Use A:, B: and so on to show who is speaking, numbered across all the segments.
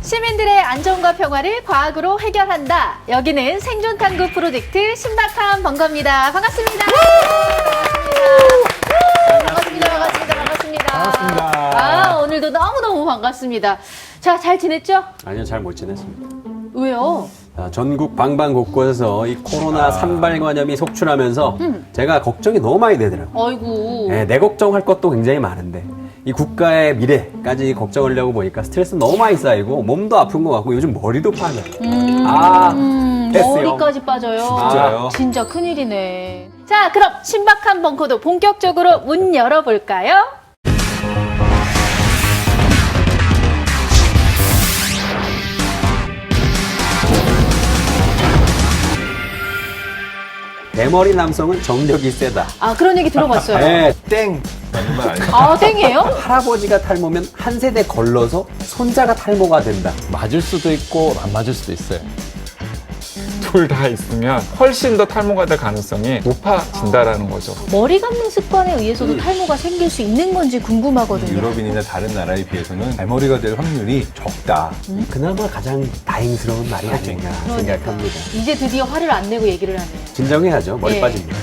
A: 시민들의 안전과 평화를 과학으로 해결한다. 여기는 생존 탐구 프로젝트 신박한 벙커입니다. 반갑습니다. 반갑습니다. 아, 오늘도 너무너무 반갑습니다. 자, 잘 지냈죠?
B: 아니요, 잘 못 지냈습니다.
A: 왜요?
B: 전국 방방 곳곳에서 이 코로나 산발관염이 속출하면서 제가 걱정이 너무 많이 되더라고요.
A: 어이구.
B: 네, 내 걱정할 것도 굉장히 많은데 이 국가의 미래까지 걱정하려고 보니까 스트레스 너무 많이 쌓이고 몸도 아픈 것 같고 요즘 머리도 빠져요. 됐어요.
A: 머리까지 빠져요.
B: 진짜요?
A: 진짜 큰일이네. 자, 그럼 신박한 벙커도 본격적으로 문 열어볼까요?
B: 대머리 남성은 정력이 세다.
A: 아, 그런 얘기 들어봤어요.
B: 네,
C: 땡! 맞는 말 아니에요?
A: 아, 땡이에요?
B: 할아버지가 탈모면 한 세대 걸러서 손자가 탈모가 된다.
C: 맞을 수도 있고 안 맞을 수도 있어요.
D: 둘 다 있으면 훨씬 더 탈모가 될 가능성이 높아진다라는 거죠.
A: 머리 감는 습관에 의해서도 탈모가 생길 수 있는 건지 궁금하거든요.
E: 유럽인이나 다른 나라에 비해서는 대머리가 될 확률이 적다.
B: 그나마 가장 다행스러운 말이 아닌가 생각합니다.
A: 이제 드디어 화를 안 내고 얘기를 하네요.
B: 진정해야죠. 머리
A: 예.
B: 빠집니다.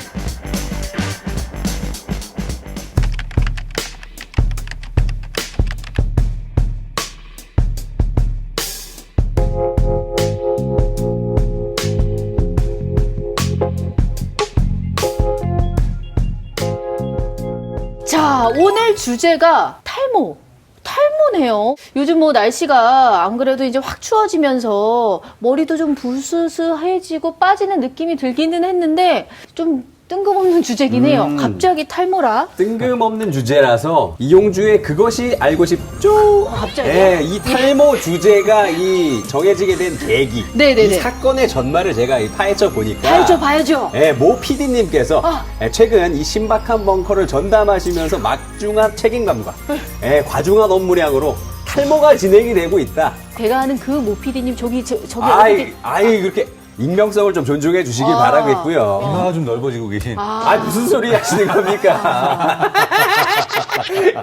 A: 자, 오늘 주제가 탈모. 탈모네요. 요즘 뭐 날씨가 안 그래도 이제 확 추워지면서 머리도 좀 부스스해지고 빠지는 느낌이 들기는 했는데 좀 뜬금없는 주제긴 해요. 갑자기 탈모라.
B: 뜬금없는 주제라서 이용주의 그것이 알고 싶죠?
A: 갑자기요?
B: 네, 이 탈모 주제가 이 정해지게 된 계기.
A: 네네네.
B: 이 사건의 전말을 제가 파헤쳐 보니까.
A: 봐야죠.
B: 네, 모 PD님께서
A: 아.
B: 최근 이 신박한 벙커를 전담하시면서 막중한 책임감과 과중한 업무량으로 탈모가 진행이 되고 있다.
A: 제가 아는 그 모 PD님 저기 어떻게
B: 아이 그렇게 익명성을 좀 존중해 주시길
A: 아.
B: 바라겠고요.
E: 이마가 좀 넓어지고 계신.
B: 무슨 소리 하시는 겁니까?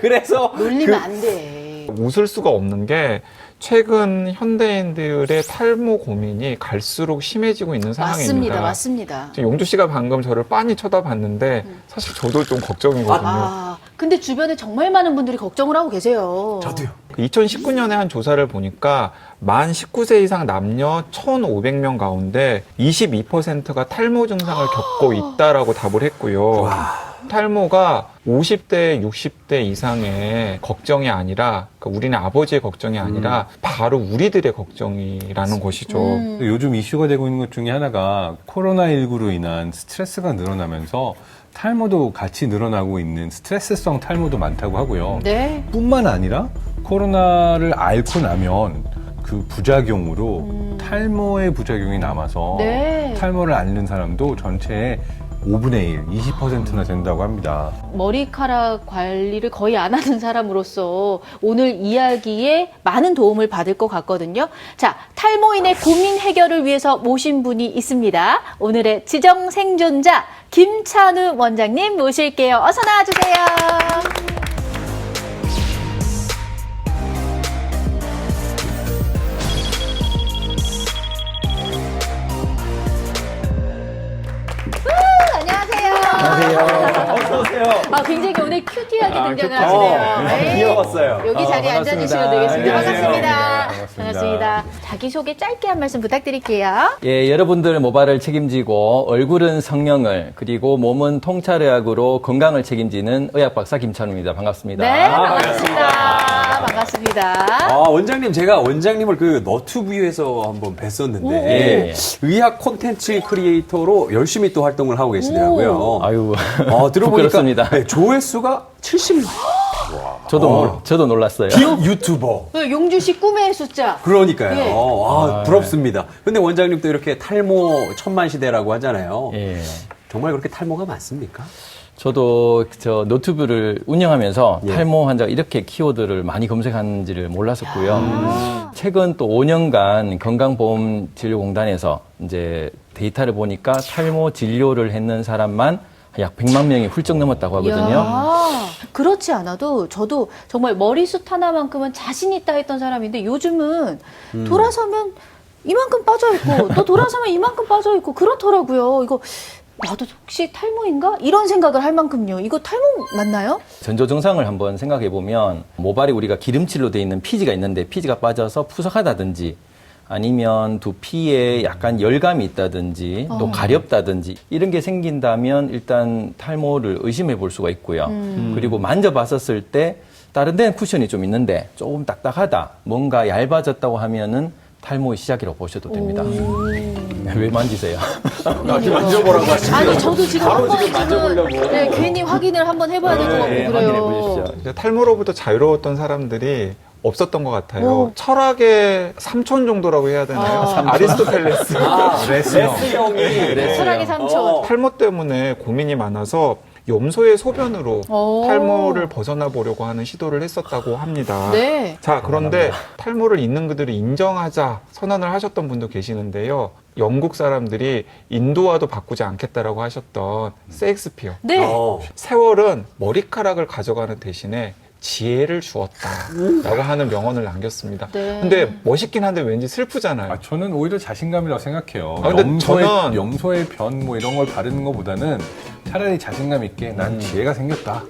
B: 그래서
A: 놀리면 안 돼.
D: 웃을 수가 없는 게 최근 현대인들의 탈모 고민이 갈수록 심해지고 있는 상황입니다.
A: 맞습니다.
D: 지금 용주 씨가 방금 저를 빤히 쳐다봤는데 사실 저도 좀 걱정이거든요.
A: 근데 주변에 정말 많은 분들이 걱정을 하고 계세요.
B: 저도요.
D: 2019년에 한 조사를 보니까 만 19세 이상 남녀 1,500명 가운데 22%가 탈모 증상을 겪고 있다라고 답을 했고요. 탈모가 50대, 60대 이상의 걱정이 아니라, 그러니까 우리는 아버지의 걱정이 아니라 바로 우리들의 걱정이라는 것이죠.
E: 요즘 이슈가 되고 있는 것 중에 하나가 코로나19로 인한 스트레스가 늘어나면서 탈모도 같이 늘어나고 있는 스트레스성 탈모도 많다고 하고요.
A: 네.
E: 뿐만 아니라 코로나를 앓고 나면 그 부작용으로 탈모의 부작용이 남아서
A: 네.
E: 탈모를 앓는 사람도 전체의 5분의 1, 20%나 된다고 합니다.
A: 머리카락 관리를 거의 안 하는 사람으로서 오늘 이야기에 많은 도움을 받을 것 같거든요. 자, 탈모인의 고민 해결을 위해서 모신 분이 있습니다. 오늘의 지정 생존자 김찬우 원장님 모실게요. 어서 나와주세요.
B: 어서오세요.
A: 굉장히 오늘 큐티하게 등장을
D: 큐티.
A: 하시네요. 네.
B: 귀여웠어요.
A: 여기 자리에 앉아주시면 되겠습니다.
B: 안녕하세요.
A: 반갑습니다.
E: 네,
A: 반갑습니다. 자기소개 짧게 한 말씀 부탁드릴게요.
F: 예, 여러분들 모발을 책임지고 얼굴은 성령을 그리고 몸은 통찰의학으로 건강을 책임지는 의학박사 김찬우입니다. 반갑습니다.
A: 네, 반갑습니다. 반갑습니다.
B: 원장님, 제가 원장님을 그 너튜브에서 한번 뵀었는데,
F: 예.
B: 의학 콘텐츠 크리에이터로 열심히 또 활동을 하고 계시더라고요.
F: 아유,
B: 들어보니까
F: 부끄럽습니다.
B: 네, 조회수가 70만.
F: 저도 놀랐어요.
B: 기업 유튜버.
A: 용주 씨 꿈의 숫자.
B: 그러니까요.
A: 예.
B: 부럽습니다. 근데 원장님도 이렇게 탈모 천만 시대라고 하잖아요.
F: 예.
B: 정말 그렇게 탈모가 많습니까?
F: 저도 저 노트북을 운영하면서
B: 예.
F: 탈모 환자가 이렇게 키워드를 많이 검색하는지를 몰랐었고요. 최근 또 5년간 건강보험진료공단에서 이제 데이터를 보니까 탈모 진료를 했는 사람만 약 100만 명이 훌쩍 넘었다고 하거든요.
A: 이야, 그렇지 않아도 저도 정말 머리숱 하나만큼은 자신 있다 했던 사람인데 요즘은 돌아서면 이만큼 빠져 있고 또 돌아서면 이만큼 빠져 있고 그렇더라고요. 이거 나도 혹시 탈모인가? 이런 생각을 할 만큼요. 이거 탈모 맞나요?
F: 전조 증상을 한번 생각해 보면 모발이 우리가 기름칠로 되어 있는 피지가 있는데 피지가 빠져서 푸석하다든지 아니면 두피에 약간 열감이 있다든지 또 가렵다든지 이런 게 생긴다면 일단 탈모를 의심해 볼 수가 있고요. 그리고 만져봤었을 때 다른 데는 쿠션이 좀 있는데 조금 딱딱하다, 뭔가 얇아졌다고 하면은 탈모의 시작이라고 보셔도 됩니다. 왜 만지세요?
B: 만져보라고 하시죠.
A: 아니 저도 지금
B: 바로
A: 한번
B: 지금 만져보려고.
A: 네, 괜히 확인을 한번 해봐야 될 것 같고
F: 네,
A: 그래요.
F: 확인해 보십시오.
D: 이제 탈모로부터 자유로웠던 사람들이 없었던 것 같아요.
A: 오.
D: 철학의 삼촌 정도라고 해야 되나요? 아리스토텔레스.
B: 레스형이
A: 철학의 삼촌.
D: 탈모 때문에 고민이 많아서 염소의 소변으로
A: 오.
D: 탈모를 벗어나 보려고 하는 시도를 했었다고 합니다.
A: 네.
D: 자, 그런데 탈모를 있는 그들을 인정하자 선언을 하셨던 분도 계시는데요. 영국 사람들이 인도와도 바꾸지 않겠다라고 하셨던 세익스피어.
A: 네.
D: 세월은 머리카락을 가져가는 대신에 지혜를 주었다라고 하는 명언을 남겼습니다.
A: 네.
D: 근데 멋있긴 한데 왠지 슬프잖아요.
E: 저는 오히려 자신감이라고 생각해요.
D: 아, 근데 저는-
E: 염소의 변 뭐 이런 걸 바르는 것보다는 차라리 자신감 있게 난 지혜가 생겼다.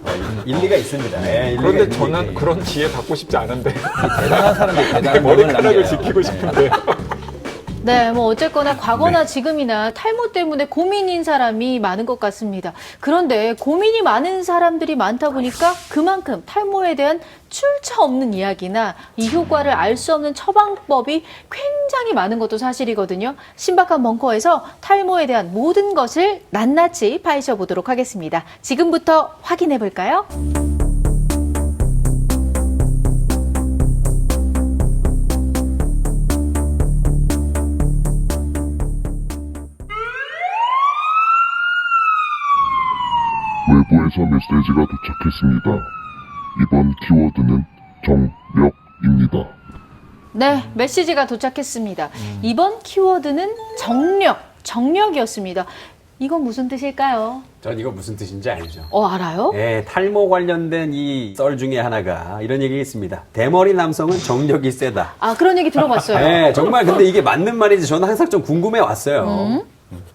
B: 일리가 있습니다. 네, 일리가
D: 그런데
B: 있는
D: 저는
B: 얘기.
D: 그런 지혜 받고 싶지 않은데
F: 대단한 사람들이
D: 내
F: 대단한 명언을
D: 머리카락을
F: 남겨요.
D: 지키고 싶은데
A: 네, 뭐 어쨌거나 과거나 지금이나 탈모 때문에 고민인 사람이 많은 것 같습니다. 그런데 고민이 많은 사람들이 많다 보니까 그만큼 탈모에 대한 출처 없는 이야기나 이 효과를 알 수 없는 처방법이 굉장히 많은 것도 사실이거든요. 신박한 벙커에서 탈모에 대한 모든 것을 낱낱이 파헤쳐 보도록 하겠습니다. 지금부터 확인해 볼까요?
G: 외부에서 메시지가 도착했습니다. 이번 키워드는 정력입니다.
A: 네, 메시지가 도착했습니다. 이번 키워드는 정력이었습니다. 이건 무슨 뜻일까요?
B: 전 이거 무슨 뜻인지 알죠.
A: 알아요?
B: 예, 탈모 관련된 이 썰 중에 하나가 이런 얘기가 있습니다. 대머리 남성은 정력이 세다.
A: 아, 그런 얘기 들어봤어요.
B: 예, 정말 근데 이게 맞는 말인지 저는 항상 좀 궁금해 왔어요.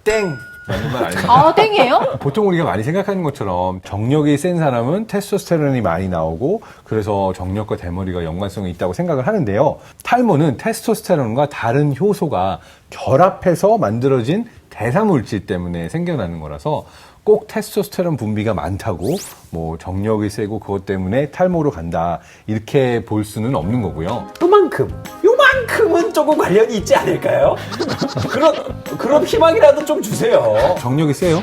E: 땡! 맞는 말 아니에요?
A: 아, 땡이에요?
E: 보통 우리가 많이 생각하는 것처럼 정력이 센 사람은 테스토스테론이 많이 나오고 그래서 정력과 대머리가 연관성이 있다고 생각을 하는데요. 탈모는 테스토스테론과 다른 효소가 결합해서 만들어진 대사물질 때문에 생겨나는 거라서 꼭 테스토스테론 분비가 많다고 뭐 정력이 세고 그것 때문에 탈모로 간다 이렇게 볼 수는 없는 거고요.
B: 요만큼은 조금 관련이 있지 않을까요? 그런 희망이라도 좀 주세요.
E: 정력이 세요?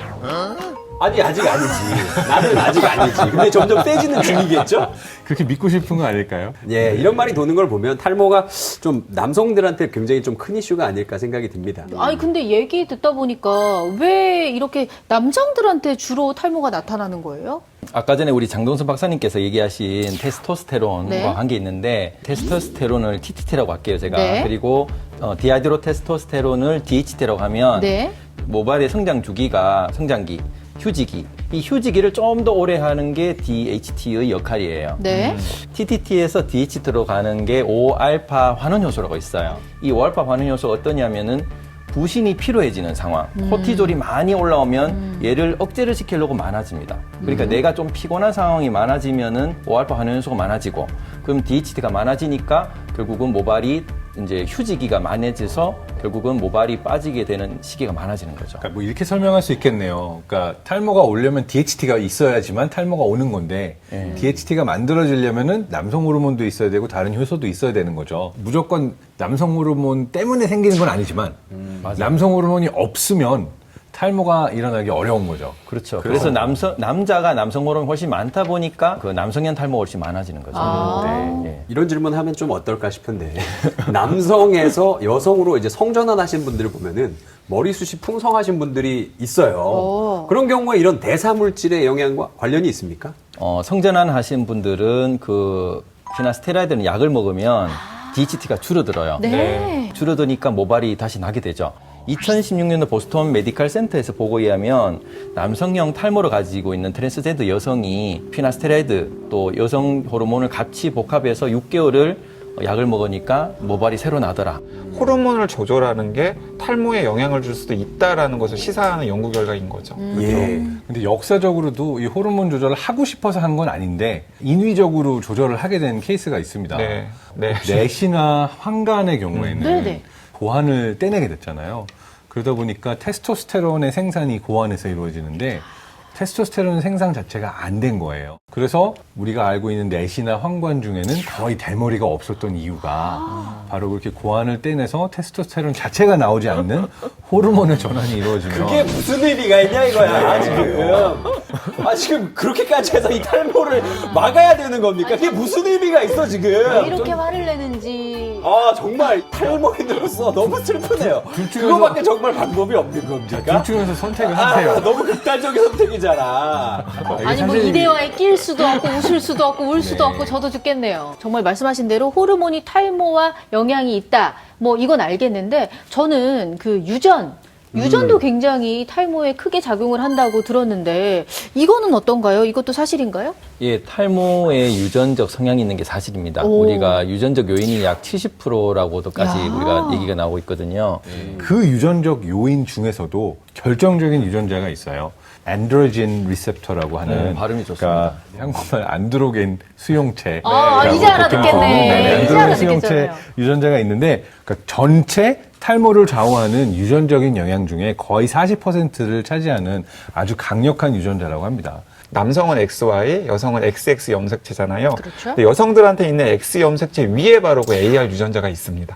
B: 아니, 아직 아니지. 나는 아직 아니지. 근데 점점 세지는 중이겠죠?
E: 그렇게 믿고 싶은 거 아닐까요?
B: 예, 이런 말이 도는 걸 보면 탈모가 좀 남성들한테 굉장히 좀 큰 이슈가 아닐까 생각이 듭니다.
A: 아니, 근데 얘기 듣다 보니까 왜 이렇게 남성들한테 주로 탈모가 나타나는 거예요?
F: 아까 전에 우리 장동선 박사님께서 얘기하신 테스토스테론과
A: 네.
F: 한 게 있는데 테스토스테론을 TTT라고 할게요 제가.
A: 네.
F: 그리고 디하이드로 테스토스테론을 DHT라고 하면
A: 네.
F: 모발의 성장 주기가 성장기, 휴지기. 이 휴지기를 좀 더 오래 하는 게 DHT의 역할이에요.
A: 네.
F: TTT에서 DHT로 가는 게 5알파 환원 효소라고 있어요. 이 5알파 환원 효소가 어떠냐면은 부신이 필요해지는 상황. 코티졸이 많이 올라오면 얘를 억제를 시키려고 많아집니다. 그러니까 내가 좀 피곤한 상황이 많아지면은 5알파 환원 효소가 많아지고 그럼 DHT가 많아지니까 결국은 모발이 이제 휴지기가 많아져서 결국은 모발이 빠지게 되는 시기가 많아지는 거죠.
E: 그러니까 뭐 이렇게 설명할 수 있겠네요. 그러니까 탈모가 오려면 DHT가 있어야지만 탈모가 오는 건데 DHT가 만들어지려면은 남성 호르몬도 있어야 되고 다른 효소도 있어야 되는 거죠. 무조건 남성 호르몬 때문에 생기는 건 아니지만 남성 호르몬이 없으면 탈모가 일어나기 어려운 거죠.
F: 그렇죠. 그래서 남자가 남성 호르몬이 훨씬 많다 보니까 그 남성형 탈모가 훨씬 많아지는 거죠. 네, 예.
B: 이런 질문 하면 좀 어떨까 싶은데 남성에서 여성으로 이제 성전환하신 분들을 보면은 머리숱이 풍성하신 분들이 있어요. 그런 경우에 이런 대사물질의 영향과 관련이 있습니까?
F: 성전환 하신 분들은 그 피나스테라이드는 약을 먹으면 DHT가 줄어들어요.
A: 네.
F: 줄어드니까 모발이 다시 나게 되죠. 2016년도 보스턴 메디컬 센터에서 보고에 의하면 남성형 탈모를 가지고 있는 트랜스젠더 여성이 피나스테라이드 또 여성 호르몬을 같이 복합해서 6개월을 약을 먹으니까 모발이 새로 나더라.
D: 호르몬을 조절하는 게 탈모에 영향을 줄 수도 있다라는 것을 시사하는 연구 결과인 거죠.
B: 예.
E: 근데 역사적으로도 이 호르몬 조절을 하고 싶어서 한 건 아닌데 인위적으로 조절을 하게 된 케이스가 있습니다.
D: 네. 네.
E: 내시나 황간의 경우에는
A: 네네.
E: 고환을 떼내게 됐잖아요. 그러다 보니까 테스토스테론의 생산이 고환에서 이루어지는데 테스토스테론 생산 자체가 안 된 거예요. 그래서 우리가 알고 있는 내시나 황관 중에는 거의 대머리가 없었던 이유가 바로 그렇게 고환을 떼내서 테스토스테론 자체가 나오지 않는 호르몬의 전환이 이루어지면
B: 그게 무슨 의미가 있냐 이거야 지금. 지금 그렇게까지 해서 이 탈모를 막아야 되는 겁니까? 그게 무슨 의미가 있어 지금?
A: 왜 이렇게 화를 내는지.
B: 정말 탈모인으로서 너무 슬프네요. 그거밖에 정말 방법이 없는 겁니까?
E: 둘 중에서 선택을 하세요.
B: 너무 극단적인 선택이잖아.
A: 아니 뭐 이 대화에 낄 수도 없고 웃을 수도 없고 울 수도 없고 저도 죽겠네요. 정말 말씀하신 대로 호르몬이 탈모와 영향이 있다. 뭐 이건 알겠는데 저는 그 유전도 굉장히 탈모에 크게 작용을 한다고 들었는데 이거는 어떤가요? 이것도 사실인가요?
F: 예, 탈모에 유전적 성향이 있는 게 사실입니다.
A: 오.
F: 우리가 유전적 요인이 약 70%라고도까지
A: 야.
F: 우리가 얘기가 나오고 있거든요.
E: 그 유전적 요인 중에서도 결정적인 유전자가 있어요. 안드로겐 리셉터라고 하는
F: 발음이 좋습니다.
E: 그러니까 한국말 안드로겐 수용체.
A: 이제 알아듣겠네. 이제
E: 안드로겐 수용체
A: 알아듣겠잖아요.
E: 유전자가 있는데 그러니까 전체 탈모를 좌우하는 유전적인 영향 중에 거의 40%를 차지하는 아주 강력한 유전자라고 합니다.
D: 남성은 XY, 여성은 XX 염색체잖아요.
A: 그렇죠.
D: 근데 여성들한테 있는 X 염색체 위에 바로 그 AR 유전자가 있습니다.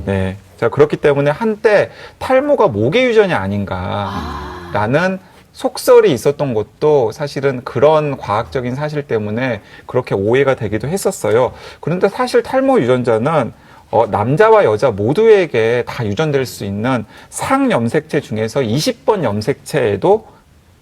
D: 네. 자, 그렇기 때문에 한때 탈모가 모계 유전이 아닌가라는 속설이 있었던 것도 사실은 그런 과학적인 사실 때문에 그렇게 오해가 되기도 했었어요. 그런데 사실 탈모 유전자는 남자와 여자 모두에게 다 유전될 수 있는 상염색체 중에서 20번 염색체에도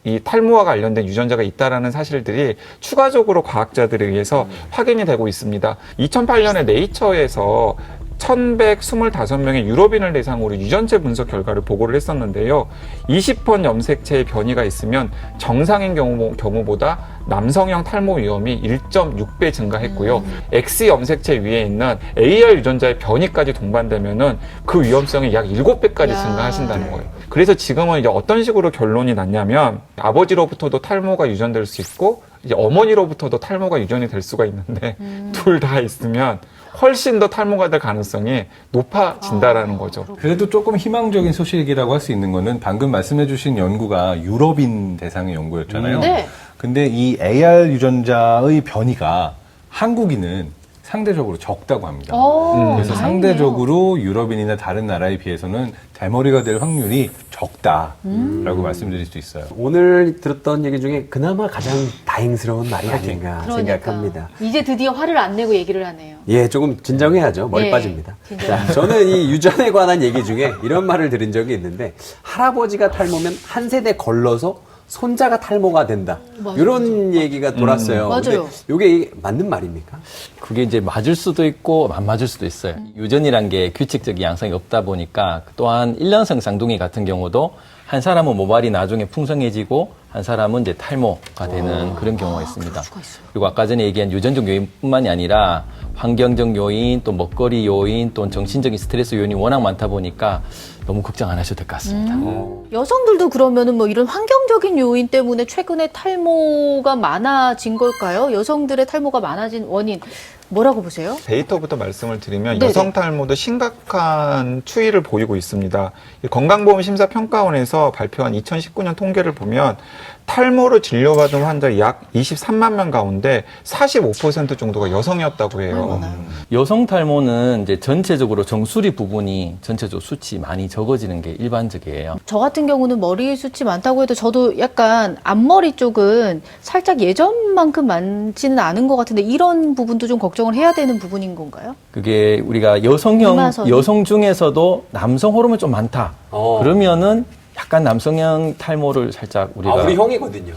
D: 이 탈모와 관련된 유전자가 있다라는 사실들이 추가적으로 과학자들에 의해서 확인이 되고 있습니다. 2008년에 네이처에서 1125명의 유럽인을 대상으로 유전체 분석 결과를 보고를 했었는데요. 20번 염색체의 변이가 있으면 정상인 경우보다 남성형 탈모 위험이 1.6배 증가했고요. X 염색체 위에 있는 AR 유전자의 변이까지 동반되면은 그 위험성이 약 7배까지 증가하신다는 거예요. 그래서 지금은 이제 어떤 식으로 결론이 났냐면 아버지로부터도 탈모가 유전될 수 있고 이제 어머니로부터도 탈모가 유전이 될 수가 있는데 둘 다 있으면 훨씬 더 탈모가 될 가능성이 높아진다라는 거죠.
E: 그래도 조금 희망적인 소식이라고 할 수 있는 거는 방금 말씀해 주신 연구가 유럽인 대상의 연구였잖아요.
A: 네.
E: 근데 이 AR 유전자의 변이가 한국인은 상대적으로 적다고 합니다. 그래서
A: 다행이네요.
E: 상대적으로 유럽인이나 다른 나라에 비해서는 대머리가 될 확률이 적다라고 말씀드릴 수 있어요.
B: 오늘 들었던 얘기 중에 그나마 가장 다행스러운 말이 아닌가
A: 그러니까.
B: 생각합니다.
A: 이제 드디어 화를 안 내고 얘기를 하네요.
B: 예, 조금 진정해야죠. 머리
A: 예,
B: 빠집니다.
A: 진정해야죠.
B: 자, 저는 이 유전에 관한 얘기 중에 이런 말을 들은 적이 있는데 할아버지가 탈모면 한 세대 걸러서 손자가 탈모가 된다.
A: 맞아요,
B: 이런 얘기가 돌았어요.
A: 맞아요.
B: 근데 이게 맞는 말입니까?
F: 그게 이제 맞을 수도 있고 안 맞을 수도 있어요. 유전이란 게 규칙적인 양상이 없다 보니까 또한 일년성 쌍둥이 같은 경우도 한 사람은 모발이 나중에 풍성해지고 한 사람은 이제 탈모가 되는 그런 경우가 있습니다. 그리고 아까 전에 얘기한 유전적 요인뿐만이 아니라 환경적 요인, 또 먹거리 요인, 또 정신적인 스트레스 요인이 워낙 많다 보니까 너무 걱정 안 하셔도 될 것 같습니다.
A: 여성들도 그러면은 뭐 이런 환경적인 요인 때문에 최근에 탈모가 많아진 걸까요? 여성들의 탈모가 많아진 원인 뭐라고 보세요?
D: 데이터부터 말씀을 드리면
A: 네네.
D: 여성 탈모도 심각한 추이를 보이고 있습니다. 이 건강보험심사평가원에서 발표한 2019년 통계를 보면 탈모로 진료받은 환자 약 23만 명 가운데 45% 정도가 여성이었다고 해요.
F: 여성 탈모는 이제 전체적으로 정수리 부분이 전체적으로 숱이 많이 적어지는 게 일반적이에요.
A: 저 같은 경우는 머리 숱이 많다고 해도 저도 약간 앞머리 쪽은 살짝 예전만큼 많지는 않은 것 같은데 이런 부분도 좀 걱정을 해야 되는 부분인 건가요?
F: 그게 우리가
A: 이마선이?
F: 여성 중에서도 남성 호르몬이 좀 많다. 그러면은 약간 남성형 탈모를 살짝 우리가
B: 우리 형이거든요.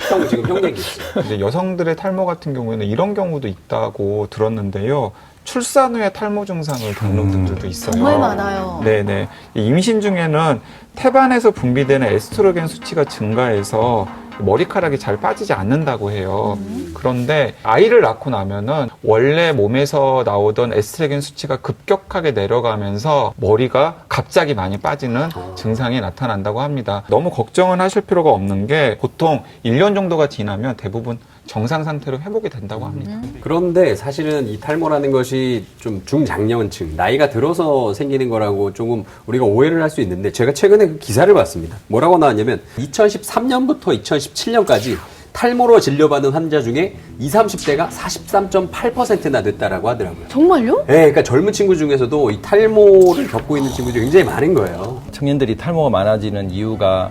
B: 형 지금 형 얘기했어요.
D: 이제 여성들의 탈모 같은 경우에는 이런 경우도 있다고 들었는데요. 출산 후에 탈모 증상을 겪는 분들도 있어요.
A: 정말 많아요.
D: 네네. 임신 중에는 태반에서 분비되는 에스트로겐 수치가 증가해서 머리카락이 잘 빠지지 않는다고 해요. 그런데 아이를 낳고 나면은 원래 몸에서 나오던 에스트로겐 수치가 급격하게 내려가면서 머리가 갑자기 많이 빠지는 증상이 나타난다고 합니다. 너무 걱정은 하실 필요가 없는 게 보통 1년 정도가 지나면 대부분 정상 상태로 회복이 된다고 합니다.
B: 그런데 사실은 이 탈모라는 것이 좀 중장년층, 나이가 들어서 생기는 거라고 조금 우리가 오해를 할 수 있는데 제가 최근에 그 기사를 봤습니다. 뭐라고 나왔냐면 2013년부터 2017년까지 탈모로 진료받은 환자 중에 20, 30대가 43.8%나 됐다라고 하더라고요.
A: 정말요?
B: 네, 그러니까 젊은 친구 중에서도 이 탈모를 겪고 있는 친구들이 굉장히 많은 거예요.
F: 청년들이 탈모가 많아지는 이유가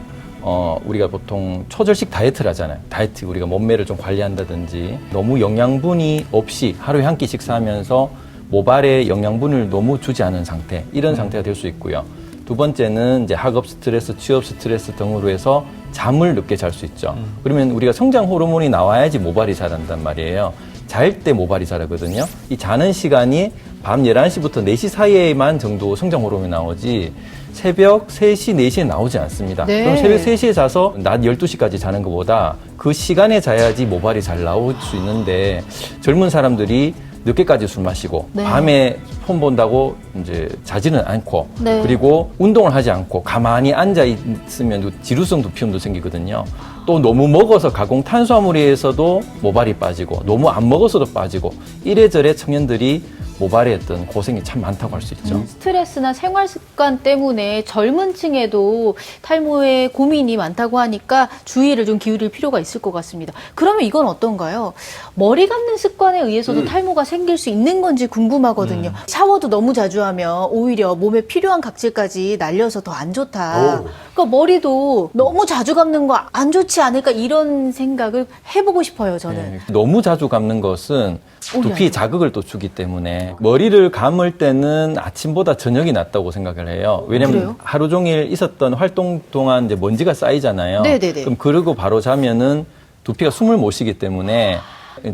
F: 우리가 보통 초절식 다이어트를 하잖아요. 다이어트 우리가 몸매를 좀 관리한다든지 너무 영양분이 없이 하루에 한 끼 식사하면서 모발에 영양분을 너무 주지 않은 상태 이런 상태가 될 수 있고요. 두 번째는 이제 학업 스트레스, 취업 스트레스 등으로 해서 잠을 늦게 잘 수 있죠. 그러면 우리가 성장 호르몬이 나와야지 모발이 자란단 말이에요. 잘 때 모발이 자라거든요. 이 자는 시간이 밤 11시부터 4시 사이에만 정도 성장 호르몬이 나오지 새벽 3시, 4시에 나오지 않습니다.
A: 네.
F: 그럼 새벽 3시에 자서 낮 12시까지 자는 것보다 그 시간에 자야지 모발이 잘 나올 수 있는데 젊은 사람들이 늦게까지 술 마시고
A: 네.
F: 밤에 폰 본다고 이제 자지는 않고
A: 네.
F: 그리고 운동을 하지 않고 가만히 앉아 있으면 지루성 두피염도 생기거든요. 또 너무 먹어서 가공 탄수화물에서도 모발이 빠지고 너무 안 먹어서도 빠지고 이래저래 청년들이 모발에 어떤 고생이 참 많다고 할 수 있죠.
A: 스트레스나 생활 습관 때문에 젊은 층에도 탈모에 고민이 많다고 하니까 주의를 좀 기울일 필요가 있을 것 같습니다. 그러면 이건 어떤가요? 머리 감는 습관에 의해서도 탈모가 생길 수 있는 건지 궁금하거든요. 샤워도 너무 자주 하면 오히려 몸에 필요한 각질까지 날려서 더 안 좋다. 그러니까 머리도 너무 자주 감는 거 안 좋지 않을까 이런 생각을 해보고 싶어요, 저는.
F: 네, 너무 자주 감는 것은
A: 오히려
F: 두피에 자극을 또 주기 때문에 머리를 감을 때는 아침보다 저녁이 낫다고 생각을 해요. 왜냐면
A: 그래요?
F: 하루 종일 있었던 활동 동안 이제 먼지가 쌓이잖아요.
A: 네네네.
F: 그럼 그러고 바로 자면은 두피가 숨을 못 쉬기 때문에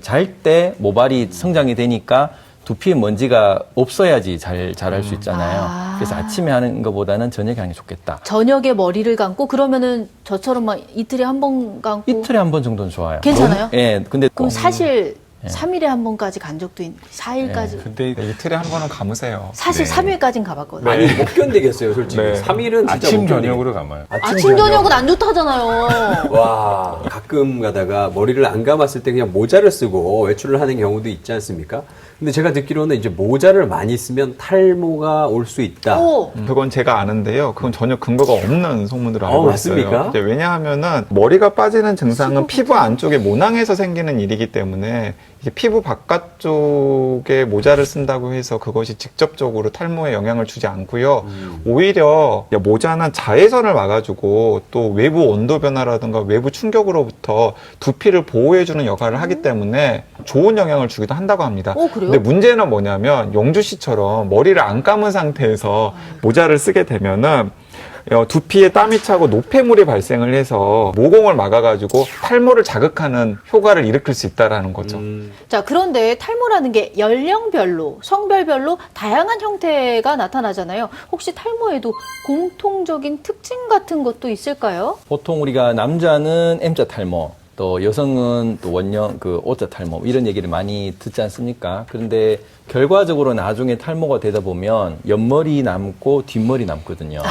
F: 잘 때 모발이 성장이 되니까 두피에 먼지가 없어야지 잘 자랄 수 있잖아요. 그래서 아침에 하는 것보다는 저녁에 하는 게 좋겠다.
A: 저녁에 머리를 감고 그러면은 저처럼 막 이틀에 한 번 감고
F: 이틀에 한 번 정도는 좋아요.
A: 괜찮아요?
F: 예, 근데
A: 그럼 사실
F: 네.
A: 3일에 한 번까지 간 적도 있는데 4일까지
D: 근데 이틀에 한 번은 감으세요.
A: 사실 3일까지는 가봤거든요.
B: 아니, 못 견디겠어요, 솔직히.
D: 네.
B: 3일은 진짜
E: 아침
B: 못 견디겠어요.
E: 저녁으로 감아요.
A: 아침 저녁은 안 좋다잖아요.
B: 와, 가끔 가다가 머리를 안 감았을 때 그냥 모자를 쓰고 외출을 하는 경우도 있지 않습니까? 근데 제가 듣기로는 이제 모자를 많이 쓰면 탈모가 올 수 있다.
A: 오.
D: 그건 제가 아는데요. 그건 전혀 근거가 없는 소문으로 알고
B: 맞습니까?
D: 있어요. 이제 왜냐하면은 머리가 빠지는 증상은 피부 안쪽에 모낭에서 생기는 일이기 때문에 이게 피부 바깥쪽에 모자를 쓴다고 해서 그것이 직접적으로 탈모에 영향을 주지 않고요. 오히려 모자는 자외선을 막아주고 또 외부 온도 변화라든가 외부 충격으로부터 두피를 보호해주는 역할을 하기 때문에 좋은 영향을 주기도 한다고 합니다.
A: 그래요?
D: 근데 문제는 뭐냐면 영주 씨처럼 머리를 안 감은 상태에서 모자를 쓰게 되면은 두피에 땀이 차고 노폐물이 발생을 해서 모공을 막아가지고 탈모를 자극하는 효과를 일으킬 수 있다라는 거죠.
A: 자, 그런데 탈모라는 게 연령별로, 성별별로 다양한 형태가 나타나잖아요. 혹시 탈모에도 공통적인 특징 같은 것도 있을까요?
F: 보통 우리가 남자는 M자 탈모, 또 여성은 또 원형 그 O자 탈모 이런 얘기를 많이 듣지 않습니까? 그런데 결과적으로 나중에 탈모가 되다 보면 옆머리 남고 뒷머리 남거든요.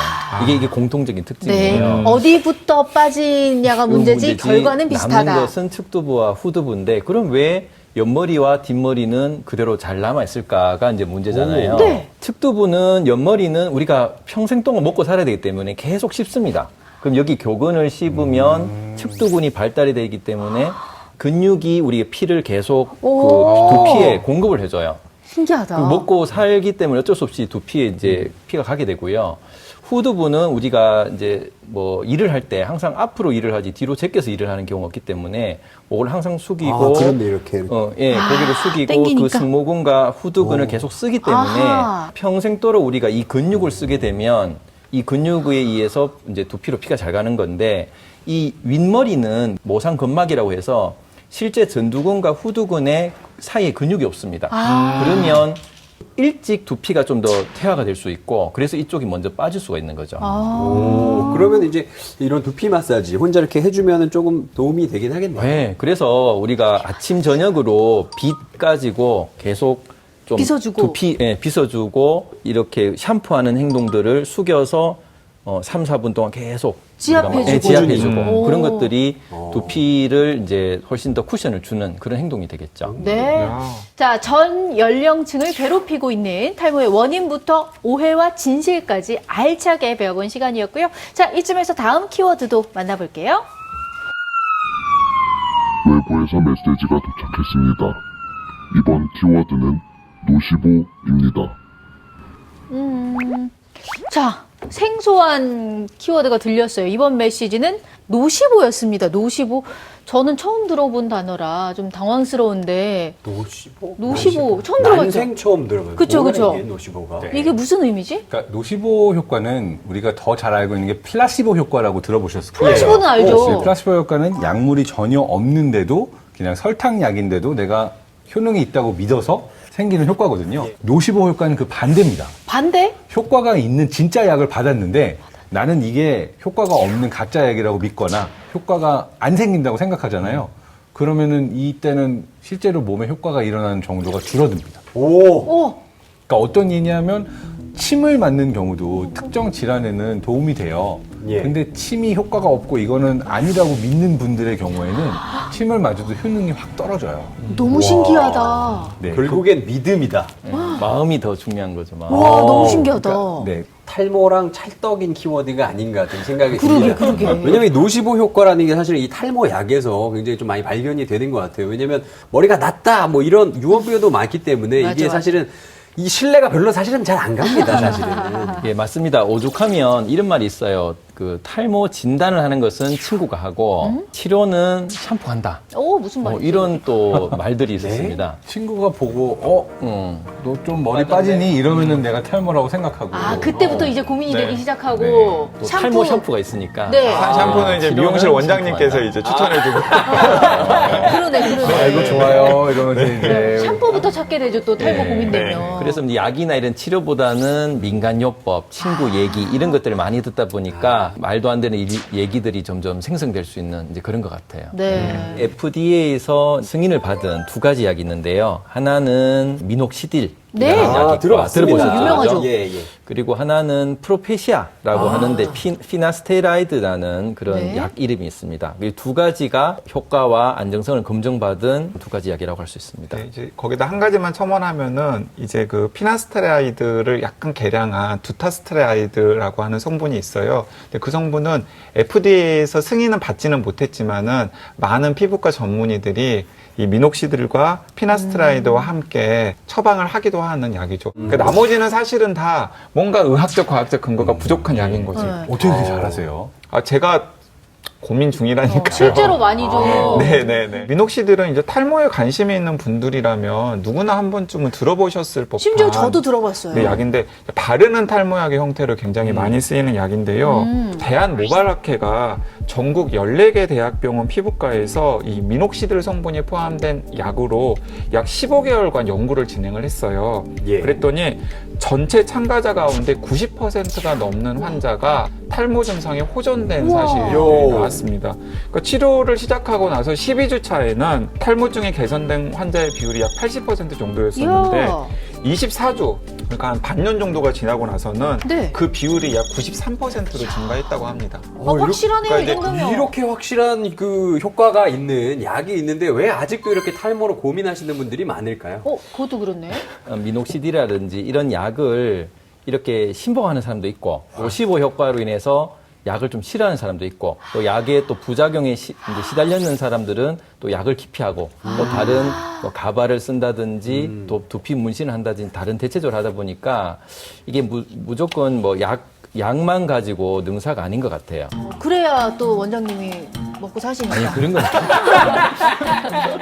F: 이게 공통적인
A: 네.
F: 특징이에요.
A: 어디부터 빠지냐가 문제지 결과는 비슷하다.
F: 남는 것은 측두부와 후두부인데 그럼 왜 옆머리와 뒷머리는 그대로 잘 남아있을까가 이제 문제잖아요.
A: 네.
F: 측두부는 옆머리는 우리가 평생 동안 먹고 살아야 되기 때문에 계속 씹습니다. 그럼 여기 교근을 씹으면 측두근이 발달이 되기 때문에 근육이 우리 피를 계속 그 두피에 공급을 해줘요.
A: 신기하다.
F: 먹고 살기 때문에 어쩔 수 없이 두피에 이제 피가 가게 되고요. 후두부는 우리가 이제 뭐 일을 할 때 항상 앞으로 일을 하지 뒤로 제껴서 일을 하는 경우가 없기 때문에 목을 항상 숙이고
B: 그런데 이렇게.
F: 고개를 숙이고
A: 땡기니까.
F: 그 승모근과 후두근을 계속 쓰기 때문에
A: 아하.
F: 평생도록 우리가 이 근육을 쓰게 되면 이 근육에 의해서 이제 두피로 피가 잘 가는 건데 이 윗머리는 모상근막이라고 해서 실제 전두근과 후두근의 사이에 근육이 없습니다. 그러면 일찍 두피가 좀 더 퇴화가 될 수 있고 그래서 이쪽이 먼저 빠질 수가 있는 거죠.
B: 오, 그러면 이제 이런 두피 마사지 혼자 이렇게 해주면 조금 도움이 되긴 하겠네요.
F: 네, 그래서 우리가 아침 저녁으로 빗 가지고 계속 좀
A: 빗어주고.
F: 두피 빗어주고 이렇게 샴푸하는 행동들을 숙여서 3, 4분 동안 계속
A: 지압해주고.
F: 네, 지압해주고
A: 오.
F: 그런 것들이 두피를 이제 훨씬 더 쿠션을 주는 그런 행동이 되겠죠.
A: 네.
D: 야.
A: 자, 전 연령층을 괴롭히고 있는 탈모의 원인부터 오해와 진실까지 알차게 배워본 시간이었고요. 자, 이쯤에서 다음 키워드도 만나볼게요.
G: 외부에서 메시지가 도착했습니다. 이번 키워드는 노시보입니다.
A: 자, 생소한 키워드가 들렸어요. 이번 메시지는 노시보였습니다. 노시보. 저는 처음 들어본 단어라 좀 당황스러운데 노시보 처음 들어봤죠?
B: 난생 처음 들어봐요.
A: 그쵸,
B: 뭐야,
A: 그쵸.
B: 이게 노시보가.
E: 네.
A: 이게 무슨 의미지?
E: 그러니까 노시보 효과는 우리가 더 잘 알고 있는 게 플라시보 효과라고 들어보셨을 거예요.
A: 플라시보는 알죠.
E: 네, 플라시보 효과는 약물이 전혀 없는데도 그냥 설탕약인데도 내가 효능이 있다고 믿어서 생기는 효과거든요. 노시보 효과는 그 반대입니다.
A: 반대?
E: 효과가 있는 진짜 약을 받았는데 나는 이게 효과가 없는 가짜 약이라고 믿거나 효과가 안 생긴다고 생각하잖아요. 그러면은 이때는 실제로 몸에 효과가 일어나는 정도가 줄어듭니다.
A: 오,
E: 그러니까 어떤 얘기냐면 침을 맞는 경우도 특정 질환에는 도움이 돼요.
B: 예.
E: 근데 침이 효과가 없고 이거는 아니라고 믿는 분들의 경우에는 침을 맞아도 효능이 확 떨어져요.
A: 너무 신기하다.
E: 네.
B: 결국엔 믿음이다.
F: 마음이 더 중요한 거죠. 마음.
A: 와, 너무 신기하다.
E: 네.
B: 탈모랑 찰떡인 키워드가 아닌가 좀 생각이
A: 그러게,
B: 듭니다.
A: 그러게.
B: 왜냐면 이 노시보 효과라는 게 사실 이 탈모 약에서 굉장히 좀 많이 발견이 되는 것 같아요. 왜냐면 머리가 났다 뭐 이런 유언비어도 많기 때문에
A: 맞아,
B: 이게
A: 맞아.
B: 사실은 이 신뢰가 별로 사실은 잘 안 갑니다, 사실은.
F: 예, 맞습니다. 오죽하면 이런 말이 있어요. 그 탈모 진단을 하는 것은 친구가 하고 치료는 샴푸가 한다.
A: 오, 무슨 말이지?
F: 이런 또 말들이 있었습니다.
E: 친구가 보고 너 좀 머리 빠지니? 이러면은 내가 탈모라고 생각하고
A: 아, 그때부터 이제 고민이
E: 네.
A: 되기 시작하고
F: 또 탈모 샴푸가 있으니까.
A: 네.
D: 샴푸는 이제
F: 치료는
D: 미용실
F: 샴푸가
D: 원장님께서
F: 한다.
D: 이제 추천해주고.
A: 그러네.
E: 아이고 좋아요 이러면서 이제
A: 샴푸부터 찾게 되죠. 또 탈모
E: 네.
A: 고민되면.
F: 그래서 이제 약이나 이런 치료보다는 민간요법, 친구 얘기 이런 것들을 많이 듣다 보니까 말도 안 되는 얘기들이 점점 생성될 수 있는 이제 그런 것 같아요.
A: 네.
F: FDA에서 승인을 받은 두 가지 약이 있는데요. 하나는 미녹시딜.
A: 네.
F: 약이
B: 들어봤습니다.
F: 들어보셨죠?
A: 유명하죠.
B: 예, 예.
F: 그리고 하나는 프로페시아라고 하는데 피나스테라이드라는 그런
A: 네.
F: 약 이름이 있습니다. 이 두 가지가 효과와 안정성을 검증받은 두 가지 약이라고 할 수 있습니다.
D: 네, 이제 거기다 한 가지만 첨언하면은 이제 그 피나스테라이드를 약간 개량한 두타스테라이드라고 하는 성분이 있어요. 근데 그 성분은 FDA에서 승인은 받지는 못했지만은 많은 피부과 전문의들이 이 미녹시딜과 피나스테라이드와 함께 처방을 하기도 하는 약이죠. 그러니까 나머지는 사실은 다 뭔가 의학적, 과학적 근거가 부족한 약인 거지.
A: 네.
E: 어떻게 그렇게 잘하세요?
D: 제가 고민 중이라니까요.
A: 실제로 많이 좀.
D: 네네네. 미녹시딜은 이제 탈모에 관심이 있는 분들이라면 누구나 한 번쯤은 들어보셨을 법한.
A: 심지어 저도 들어봤어요.
D: 네, 약인데 바르는 탈모약의 형태로 굉장히 많이 쓰이는 약인데요. 대한모발학회가 전국 14개 대학병원 피부과에서 이 미녹시딜 성분이 포함된 약으로 약 15개월간 연구를 진행을 했어요.
B: 예.
D: 그랬더니 전체 참가자 가운데 90%가 넘는 환자가 탈모 증상에 호전된
A: 우와.
D: 사실이 나왔습니다. 그러니까 치료를 시작하고 나서 12주 차에는 탈모증이 개선된 환자의 비율이 약 80% 정도였었는데
A: 이야.
D: 24주, 그러니까 한 반년 정도가 지나고 나서는
A: 네.
D: 그 비율이 약 93%로 증가했다고 합니다.
A: 확실하네요, 이
B: 그러니까
A: 정도면.
B: 이렇게 확실한 그 효과가 있는 약이 있는데 왜 아직도 이렇게 탈모로 고민하시는 분들이 많을까요?
A: 그것도 그렇네.
F: 미녹시딜이라든지 이런 약을 이렇게 신봉하는 사람도 있고 노시보 효과로 인해서 약을 좀 싫어하는 사람도 있고 또 약의 또 부작용에 이제 시달려 있는 사람들은 또 약을 기피하고 또 다른 또 가발을 쓴다든지 또 두피 문신을 한다든지 다른 대체적으로 하다 보니까 이게 무조건 뭐 약만 가지고 능사가 아닌 것 같아요.
A: 그래야 또 원장님이 먹고 사시니까.
F: 아니 그런 건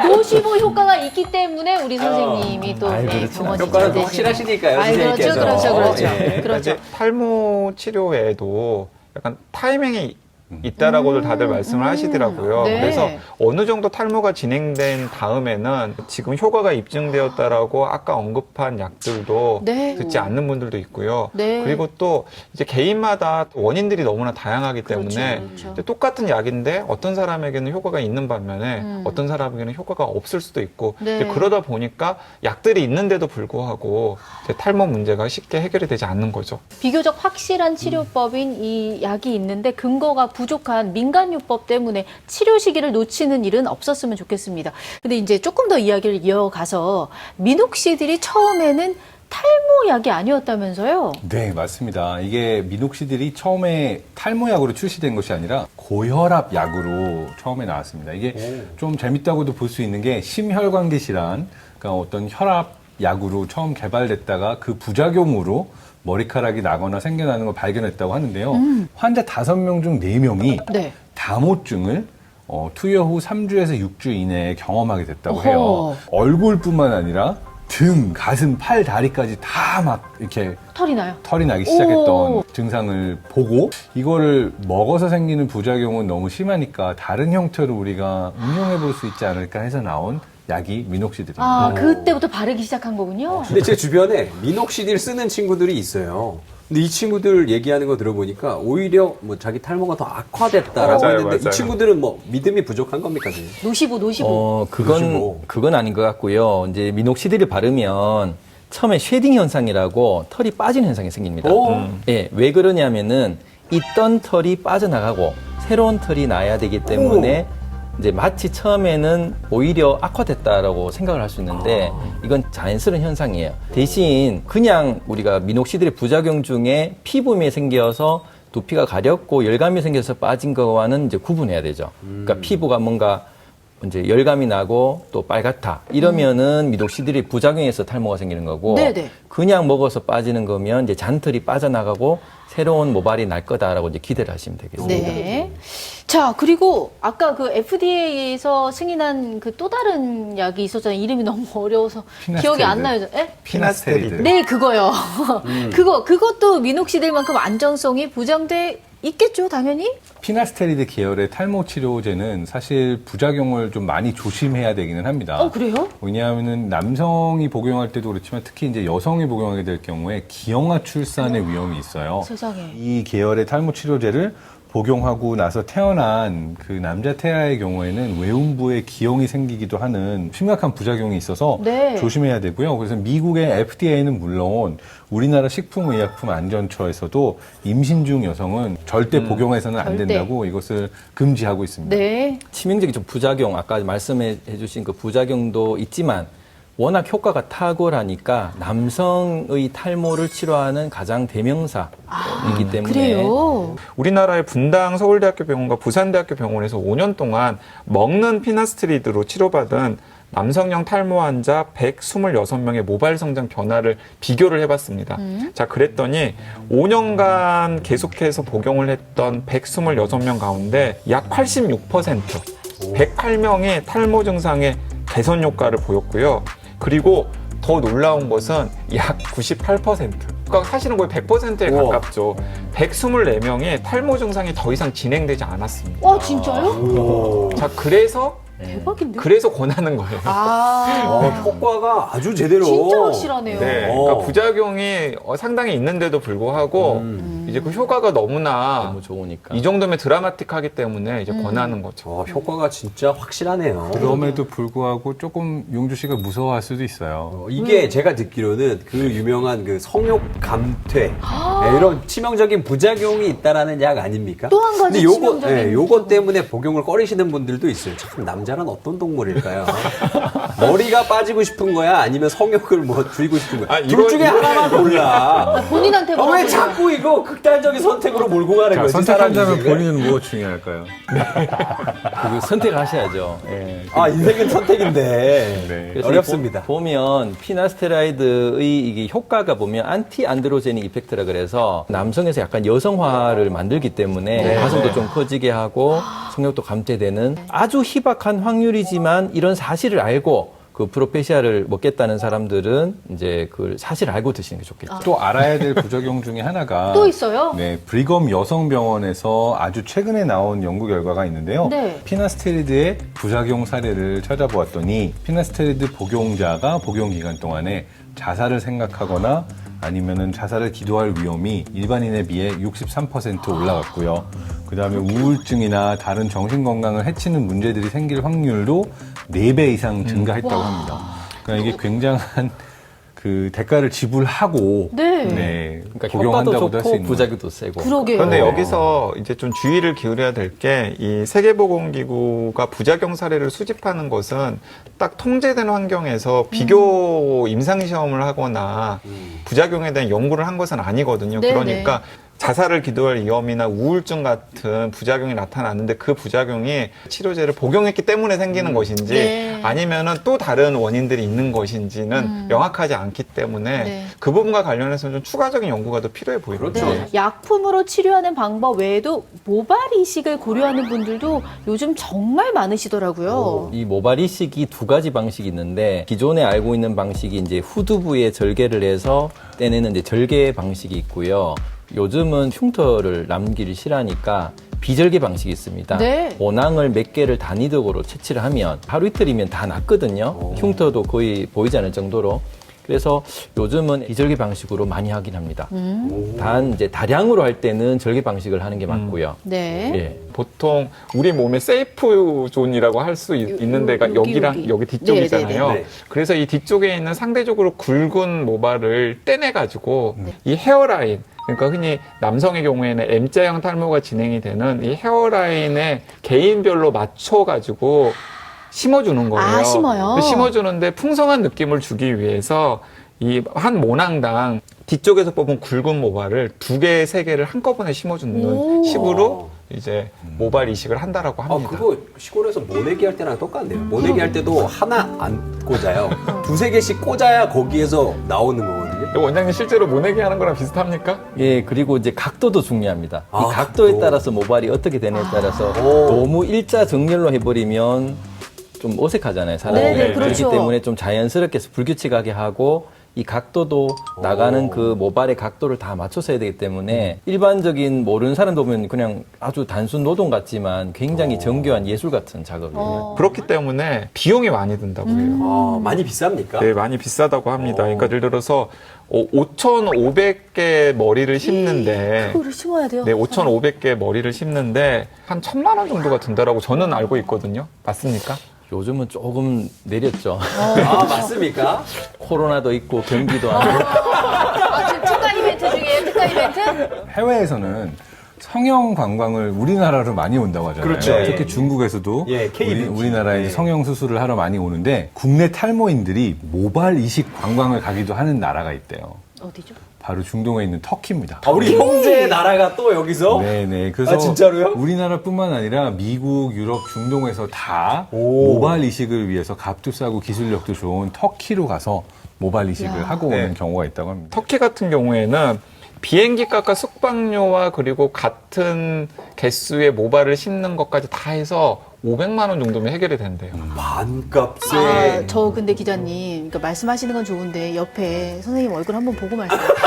A: 노시보 효과가 있기 때문에 우리 선생님이 또
F: 아이,
A: 네,
F: 그렇진
A: 병원
F: 않죠.
B: 효과는 더
A: 진료대신.
B: 확실하시니까요,
A: 아이,
B: 선생님께서.
A: 그렇죠.
B: 예.
A: 그렇죠.
D: 이제 탈모 치료 외에도 약간 타이밍이 있다라고들 다들 말씀을 하시더라고요.
A: 네.
D: 그래서 어느 정도 탈모가 진행된 다음에는 지금 효과가 입증되었다라고 아까 언급한 약들도
A: 네.
D: 듣지 않는 분들도 있고요.
A: 네.
D: 그리고 또 이제 개인마다 원인들이 너무나 다양하기 때문에
A: 그렇죠.
D: 이제 똑같은 약인데 어떤 사람에게는 효과가 있는 반면에 어떤 사람에게는 효과가 없을 수도 있고
A: 네.
D: 이제 그러다 보니까 약들이 있는데도 불구하고 이제 탈모 문제가 쉽게 해결이 되지 않는 거죠.
A: 비교적 확실한 치료법인 이 약이 있는데 근거가 부족한 민간요법 때문에 치료 시기를 놓치는 일은 없었으면 좋겠습니다. 근데 이제 조금 더 이야기를 이어가서 미녹시딜이 처음에는 탈모약이 아니었다면서요?
E: 네, 맞습니다. 이게 미녹시딜이 처음에 탈모약으로 출시된 것이 아니라 고혈압 약으로 처음에 나왔습니다. 이게 좀 재밌다고도 볼 수 있는 게 심혈관계 질환, 그러니까 어떤 혈압 약으로 처음 개발됐다가 그 부작용으로 머리카락이 나거나 생겨나는 걸 발견했다고 하는데요. 환자 5명 중 4명이
A: 네.
E: 다모증을 투여 후 3주에서 6주 이내에 경험하게 됐다고
A: 어허.
E: 해요. 얼굴뿐만 아니라 등, 가슴, 팔, 다리까지 다 막 이렇게
A: 털이 나요.
E: 털이 나기 시작했던
A: 오.
E: 증상을 보고 이거를 먹어서 생기는 부작용은 너무 심하니까 다른 형태로 우리가 응용해 볼 수 있지 않을까 해서 나온 약이 미녹시딜입니다.
A: 아, 그때부터 바르기 시작한 거군요.
B: 근데 제 주변에 미녹시딜 쓰는 친구들이 있어요. 근데 이 친구들 얘기하는 거 들어보니까 오히려 뭐 자기 탈모가 더 악화됐다라고
D: 맞아요,
B: 했는데
D: 맞아요.
B: 이 친구들은 뭐 믿음이 부족한 겁니까? 지금?
A: 노시보.
F: 그건 아닌 것 같고요. 이제 미녹시딜을 바르면 처음에 쉐딩 현상이라고 털이 빠지는 현상이 생깁니다. 예, 왜 그러냐면은 있던 털이 빠져나가고 새로운 털이 나야 되기 때문에 이제 마치 처음에는 오히려 악화됐다라고 생각을 할 수 있는데 이건 자연스러운 현상이에요. 대신 그냥 우리가 미녹시딜의 부작용 중에 피부염이 생겨서 두피가 가렵고 열감이 생겨서 빠진 거와는 이제 구분해야 되죠. 그러니까 피부가 뭔가 이제 열감이 나고 또 빨갛다 이러면은 미녹시딜이 부작용해서 탈모가 생기는 거고
A: 네네.
F: 그냥 먹어서 빠지는 거면 이제 잔털이 빠져나가고 새로운 모발이 날 거다라고 이제 기대를 하시면 되겠습니다.
A: 네. 자, 그리고 아까 그 FDA에서 승인한 그 또 다른 약이 있었잖아요. 이름이 너무 어려워서 기억이 안 나요. 예?
E: 피나스테리드.
A: 네, 그거요. 그것도 미녹시딜만큼 안전성이 보장돼 있겠죠, 당연히?
E: 피나스테리드 계열의 탈모 치료제는 사실 부작용을 좀 많이 조심해야 되기는 합니다.
A: 그래요?
E: 왜냐하면은 남성이 복용할 때도 그렇지만 특히 이제 여성이 복용하게 될 경우에 기형아 출산의 위험이 있어요.
A: 세상에.
E: 이 계열의 탈모 치료제를 복용하고 나서 태어난 그 남자 태아의 경우에는 외음부에 기형이 생기기도 하는 심각한 부작용이 있어서
A: 네.
E: 조심해야 되고요. 그래서 미국의 FDA는 물론 우리나라 식품의약품안전처에서도 임신 중 여성은 절대 복용해서는 안
A: 절대.
E: 된다고 이것을 금지하고 있습니다.
A: 네.
F: 치명적인 좀 부작용, 아까 말씀해 주신 그 부작용도 있지만 워낙 효과가 탁월하니까 남성의 탈모를 치료하는 가장 대명사이기 때문에
A: 그래요.
D: 우리나라의 분당 서울대학교 병원과 부산대학교 병원에서 5년 동안 먹는 피나스트리드로 치료받은 남성형 탈모 환자 126명의 모발 성장 변화를 비교를 해봤습니다. 자, 그랬더니 5년간 계속해서 복용을 했던 126명 가운데 약 86%, 108명의 탈모 증상의 개선 효과를 보였고요. 그리고 더 놀라운 것은 약 98%. 그러니까 사실은 거의 100%에 가깝죠. 124명의 탈모 증상이 더 이상 진행되지 않았습니다.
A: 진짜요?
D: 자,
A: 대박인데?
D: 그래서 권하는 거예요.
B: 효과가 아주 제대로.
A: 진짜 확실하네요.
D: 네, 그러니까 부작용이 상당히 있는데도 불구하고 이제 그 효과가 너무나
F: 너무 좋으니까.
D: 이 정도면 드라마틱하기 때문에 이제 권하는 거죠.
B: 효과가 진짜 확실하네요.
E: 그럼에도 불구하고 조금 용주 씨가 무서워할 수도 있어요.
B: 이게 제가 듣기로는 그 유명한 그 성욕 감퇴 이런 치명적인 부작용이 있다라는 약 아닙니까?
A: 또 한 가지
B: 근데
A: 치명적인
B: 요거 때문에 복용을 꺼리시는 분들도 있어요. 참 남자란 어떤 동물일까요? 머리가 빠지고 싶은 거야? 아니면 성욕을 뭐 줄이고 싶은 거야? 둘 중에 하나만 골라.
A: 본인한테
B: 왜
A: 뭐라고
B: 자꾸 이거 극단적인 선택으로 몰고 가는
E: 자,
B: 거지?
E: 선택한다면
B: 사람이 지금?
E: 본인은 뭐가 중요할까요?
F: 그 선택하셔야죠. 예.
B: 인생은 선택인데
E: 네.
F: 그래서
B: 어렵습니다.
F: 보면 피나스테라이드의 이게 효과가 보면 안티 안드로제닉 이펙트라 그래서 남성에서 약간 여성화를 만들기 때문에 가슴도 좀 커지게 하고 성욕도 감퇴되는 아주 희박한 확률이지만 이런 사실을 알고 그 프로페시아를 먹겠다는 사람들은 이제 그 사실을 알고 드시는 게 좋겠죠.
E: 또 알아야 될 부작용 중에 하나가
A: 또 있어요?
E: 네, 브리검 여성병원에서 아주 최근에 나온 연구 결과가 있는데요.
A: 네.
E: 피나스테리드의 부작용 사례를 찾아보았더니 피나스테리드 복용자가 복용 기간 동안에 자살을 생각하거나 아니면은 자살을 기도할 위험이 일반인에 비해 63% 올라갔고요. 그 다음에 우울증이나 다른 정신건강을 해치는 문제들이 생길 확률도 4배 이상 증가했다고 합니다. 그러니까 이게 굉장한 그 대가를 지불하고
A: 네.
F: 그러니까 효과도
E: 복용한다고도 할 수
F: 좋고
E: 있는
F: 부작용도 세고.
A: 그러게요.
D: 그런데 여기서 이제 좀 주의를 기울여야 될 게 이 세계보건기구가 부작용 사례를 수집하는 것은 딱 통제된 환경에서 비교 임상시험을 하거나 부작용에 대한 연구를 한 것은 아니거든요.
A: 네네.
D: 그러니까 자살을 기도할 위험이나 우울증 같은 부작용이 나타났는데 그 부작용이 치료제를 복용했기 때문에 생기는 것인지
A: 네.
D: 아니면은 또 다른 원인들이 있는 것인지는 명확하지 않기 때문에
A: 네.
D: 그 부분과 관련해서는 좀 추가적인 연구가 더 필요해 보입니다.
B: 그렇죠.
A: 네. 약품으로 치료하는 방법 외에도 모발 이식을 고려하는 분들도 요즘 정말 많으시더라고요.
F: 이 모발 이식이 2가지 방식이 있는데 기존에 알고 있는 방식이 이제 후두부에 절개를 해서 떼내는 이제 절개 방식이 있고요. 요즘은 흉터를 남기를 싫어하니까 비절개 방식이 있습니다.
A: 네.
F: 모낭을 몇 개를 단위적으로 채취를 하면 하루 이틀이면 다 낫거든요. 흉터도 거의 보이지 않을 정도로. 그래서 요즘은 비절개 방식으로 많이 하긴 합니다. 단 이제 다량으로 할 때는 절개 방식을 하는 게 맞고요.
A: 네.
F: 예.
D: 보통 우리 몸의 세이프 존이라고 할 수 있는 데가 여기랑 여기 뒤쪽이잖아요.
B: 네네네.
D: 그래서 이 뒤쪽에 있는 상대적으로 굵은 모발을 떼내가지고 이 헤어라인, 그러니까 흔히 남성의 경우에는 M자형 탈모가 진행이 되는 이 헤어라인에 개인별로 맞춰가지고 심어주는 거예요.
A: 아, 심어요?
D: 심어주는데 풍성한 느낌을 주기 위해서 이 한 모낭당 뒤쪽에서 뽑은 굵은 모발을 2개, 3개를 한꺼번에 심어주는
A: 오.
D: 식으로 이제 모발 이식을 한다라고 합니다.
B: 그거 시골에서 모내기 할 때랑 똑같네요. 모내기 할 때도 하나 안 꽂아요. 2-3개씩 꽂아야 거기에서 나오는 거거든요.
D: 원장님 실제로 모내기 하는 거랑 비슷합니까?
F: 예, 그리고 이제 각도도 중요합니다.
B: 아,
F: 이 각도에
B: 각도.
F: 따라서 모발이 어떻게 되느냐에 따라서
B: 오.
F: 너무 일자 정렬로 해버리면 좀 어색하잖아요, 사람이.
A: 네네,
F: 그렇기
A: 그렇죠.
F: 때문에 좀 자연스럽게 불규칙하게 하고 이 각도도 나가는 그 모발의 각도를 다 맞춰서 해야 되기 때문에 일반적인 모르는 사람도 보면 그냥 아주 단순 노동 같지만 굉장히 정교한 예술 같은 작업이에요.
D: 그렇기 때문에 비용이 많이 든다고 해요.
B: 많이 비쌉니까?
D: 네, 많이 비싸다고 합니다. 그러니까 예를 들어서 5,500개 머리를 심는데
A: 그거를 심어야 돼요.
D: 네, 5,500개 머리를 심는데 한 1,000만 원 정도가 든다라고 저는 알고 있거든요. 맞습니까?
F: 요즘은 조금 내렸죠.
B: 아, 맞습니까?
F: 코로나도 있고 경기도 안 좋고.
A: 아, 지금 특가 이벤트 중에 특가 이벤트?
E: 해외에서는 성형 관광을 우리나라로 많이 온다고 하잖아요.
B: 그렇죠.
E: 특히 중국에서도
B: 예, K-뷰티.
E: 우리나라에
B: 예.
E: 성형 수술을 하러 많이 오는데 국내 탈모인들이 모발 이식 관광을 가기도 하는 나라가 있대요.
A: 어디죠?
E: 바로 중동에 있는 터키입니다.
B: 아, 우리 형제의 나라가 또 여기서?
E: 네네. 그래서
B: 아, 진짜로요?
E: 우리나라뿐만 아니라 미국, 유럽, 중동에서 다 모발 이식을 위해서 값도 싸고 기술력도 좋은 터키로 가서 모발 이식을 하고 오는
D: 네.
E: 경우가 있다고 합니다.
D: 터키 같은 경우에는 비행기 값과 숙박료와 그리고 같은 개수의 모발을 심는 것까지 다 해서 500만 원 정도면 해결이 된대요.
B: 반값에.
A: 아, 저 근데 기자님, 그러니까 말씀하시는 건 좋은데 옆에 선생님 얼굴 한번 보고 말씀하세요.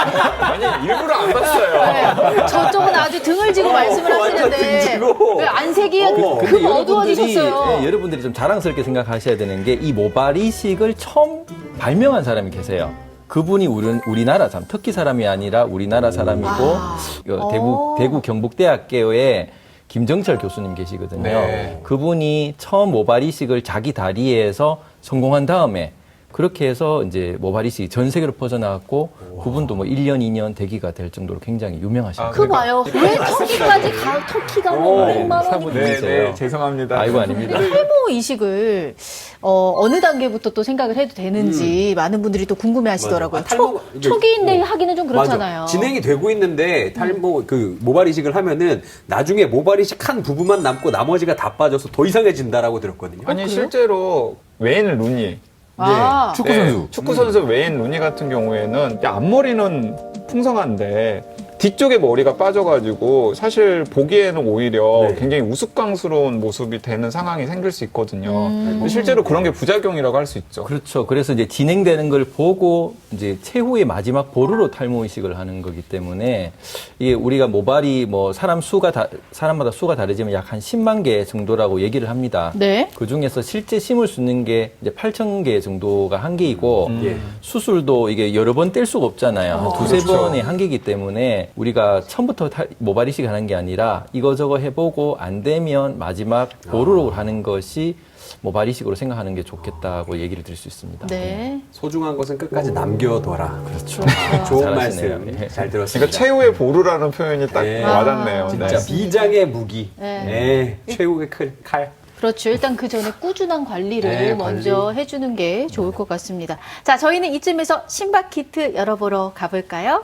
D: 아니, 일부러 안 봤어요.
A: 네, 저쪽은 아주 등을 지고 말씀을
B: 완전 등
A: 하시는데
B: 지고.
A: 왜 안색이
B: 근데
A: 금 어두워지셨어요.
F: 예, 여러분들이 좀 자랑스럽게 생각하셔야 되는 게 이 모발 이식을 처음 발명한 사람이 계세요. 그분이 우리나라 사람, 터키 사람이 아니라 우리나라 사람이고 대구 경북대학교에 김정철 교수님 계시거든요.
D: 네.
F: 그분이 처음 모발 이식을 자기 다리에서 성공한 다음에 그렇게 해서 이제 모발 이식이 전 세계로 퍼져나갔고 그분도 뭐 1년, 2년 대기가 될 정도로 굉장히 유명하신
A: 그 봐요. 왜 터키까지 터키가 뭐 500만 원이
F: 사모님이세요.
D: 죄송합니다.
F: 아이고 아닙니다.
A: 탈모 이식을 어느 단계부터 또 생각을 해도 되는지 많은 분들이 또 궁금해하시더라고요.
B: 맞아. 탈모-
A: 초기인데 하기는 좀
B: 맞아.
A: 그렇잖아요.
B: 진행이 되고 있는데 탈모 그 모발 이식을 하면은 나중에 모발 이식 한 부분만 남고 나머지가 다 빠져서 더 이상해진다라고 들었거든요.
D: 아니, 실제로 웨인 루니.
A: 아,
E: 축구 선수.
D: 축구 선수 웨인 루니 같은 경우에는 앞머리는 풍성한데 뒤쪽에 머리가 빠져가지고 사실 보기에는 오히려
B: 네.
D: 굉장히 우스꽝스러운 모습이 되는 상황이 생길 수 있거든요. 근데 실제로 그런 게 부작용이라고 할 수 있죠.
F: 그렇죠. 그래서 이제 진행되는 걸 보고 이제 최후의 마지막 보루로 탈모 이식을 하는 거기 때문에 이게 우리가 모발이 뭐 사람마다 수가 다르지만 약 한 10만 개 정도라고 얘기를 합니다.
A: 네.
F: 그 중에서 실제 심을 수 있는 게 이제 8천 개 정도가 한계이고
B: 예.
F: 수술도 이게 여러 번 뗄 수가 없잖아요. 한 두세
D: 그렇죠.
F: 번의 한계이기 때문에 우리가 처음부터 모발 이식을 하는 게 아니라 이거저거 해보고 안 되면 마지막 보루로 하는 것이 모발 이식으로 생각하는 게 좋겠다고 얘기를 드릴 수 있습니다.
A: 네.
B: 소중한 것은 끝까지 남겨둬라.
F: 그렇죠.
B: 좋은
F: 잘하시네요.
B: 말씀
F: 예.
B: 잘 들었습니다.
D: 그러니까 최후의 보루라는 표현이 딱
B: 네.
D: 와닿네요.
B: 진짜
D: 네.
B: 비장의 무기.
A: 네.
B: 네. 최후의 칼.
A: 그렇죠. 일단 그 전에 꾸준한 관리를
B: 네,
A: 먼저
B: 관리.
A: 해주는 게 좋을 것 같습니다. 자, 저희는 이쯤에서 신박 키트 열어보러 가볼까요?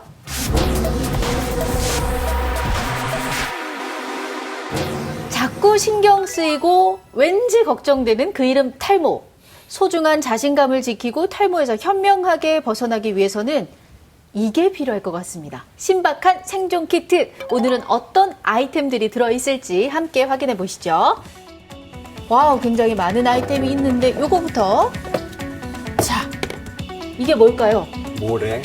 A: 자꾸 신경 쓰이고 왠지 걱정되는 그 이름 탈모. 소중한 자신감을 지키고 탈모에서 현명하게 벗어나기 위해서는 이게 필요할 것 같습니다. 신박한 생존 키트. 오늘은 어떤 아이템들이 들어있을지 함께 확인해 보시죠. 와우, 굉장히 많은 아이템이 있는데 요거부터. 자, 이게 뭘까요?
B: 모래.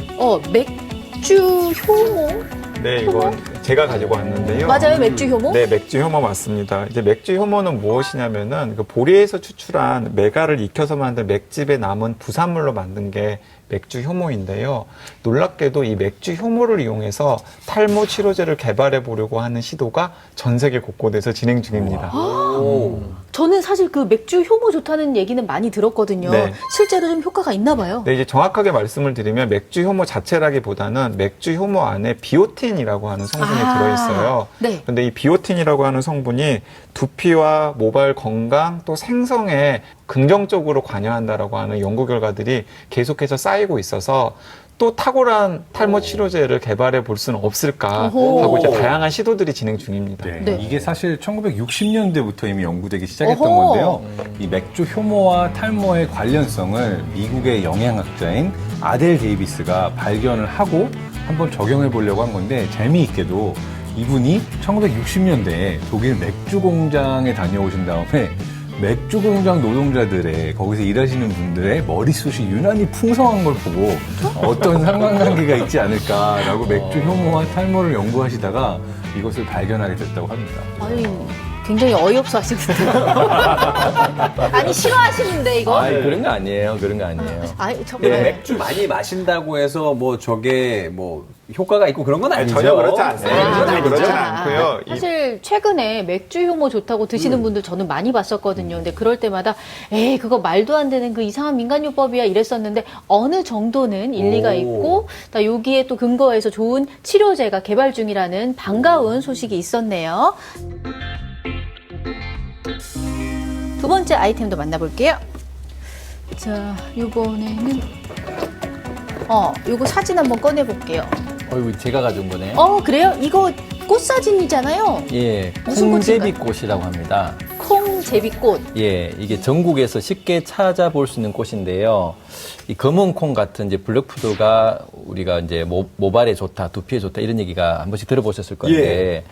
A: 맥주 효모?
D: 네, 이건 제가 가지고 왔는데요.
A: 맞아요, 맥주 효모?
D: 네, 맥주 효모 맞습니다. 이제 맥주 효모는 무엇이냐면은 그 보리에서 추출한 메가를 익혀서 만든 맥즙에 남은 부산물로 만든 게 맥주 효모인데요. 놀랍게도 이 맥주 효모를 이용해서 탈모 치료제를 개발해 보려고 하는 시도가 전 세계 곳곳에서 진행 중입니다.
B: 오.
A: 저는 사실 그 맥주 효모 좋다는 얘기는 많이 들었거든요.
D: 네.
A: 실제로 좀 효과가 있나 봐요.
D: 네, 이제 정확하게 말씀을 드리면 맥주 효모 자체라기보다는 맥주 효모 안에 비오틴이라고 하는 성분이 들어있어요.
A: 네.
D: 근데 이 비오틴이라고 하는 성분이 두피와 모발 건강 또 생성에 긍정적으로 관여한다라고 하는 연구 결과들이 계속해서 쌓이고 있어서 또 탁월한 탈모 치료제를 개발해 볼 수는 없을까
A: 어허.
D: 하고 이제 다양한 시도들이 진행 중입니다.
E: 네.
A: 네.
E: 이게 사실 1960년대부터 이미 연구되기 시작했던
A: 어허.
E: 건데요. 이 맥주 효모와 탈모의 관련성을 미국의 영양학자인 아델 데이비스가 발견을 하고 한번 적용해 보려고 한 건데 재미있게도 이분이 1960년대에 독일 맥주 공장에 다녀오신 다음에 맥주 공장 노동자들의 거기서 일하시는 분들의 머리숱이 유난히 풍성한 걸 보고 어떤 상관관계가 있지 않을까라고 맥주 효모와 탈모를 연구하시다가 이것을 발견하게 됐다고 합니다.
A: 아니, 굉장히 어이없어 하시는데. 아니, 싫어하시는데, 이거?
F: 아, 그런 거 아니에요. 그런 거 아니에요.
A: 아니,
B: 네,
A: 정말.
B: 맥주 많이 마신다고 해서 뭐 저게 뭐 효과가 있고 그런 건 아니죠.
D: 전혀 그렇지 않습니다.
B: 네,
D: 전혀
B: 아니죠.
D: 그렇지 않고요.
A: 사실 최근에 맥주 효모 좋다고 드시는 분들 저는 많이 봤었거든요. 근데 그럴 때마다 에이 그거 말도 안 되는 그 이상한 민간요법이야 이랬었는데 어느 정도는 일리가
B: 오.
A: 있고 또 여기에 또 근거해서 좋은 치료제가 개발 중이라는 반가운 소식이 있었네요. 두 번째 아이템도 만나볼게요. 자, 이번에는 요거 사진 한번 꺼내볼게요.
F: 이거 제가 가져온 거네요.
A: 그래요? 이거 꽃사진이잖아요.
F: 예,
A: 무슨
F: 콩제비꽃이라고 합니다.
A: 콩제비꽃.
F: 예, 이게 전국에서 쉽게 찾아볼 수 있는 꽃인데요. 이 검은 콩 같은 이제 블랙푸드가 우리가 이제 모발에 좋다, 두피에 좋다 이런 얘기가 한 번씩 들어보셨을 건데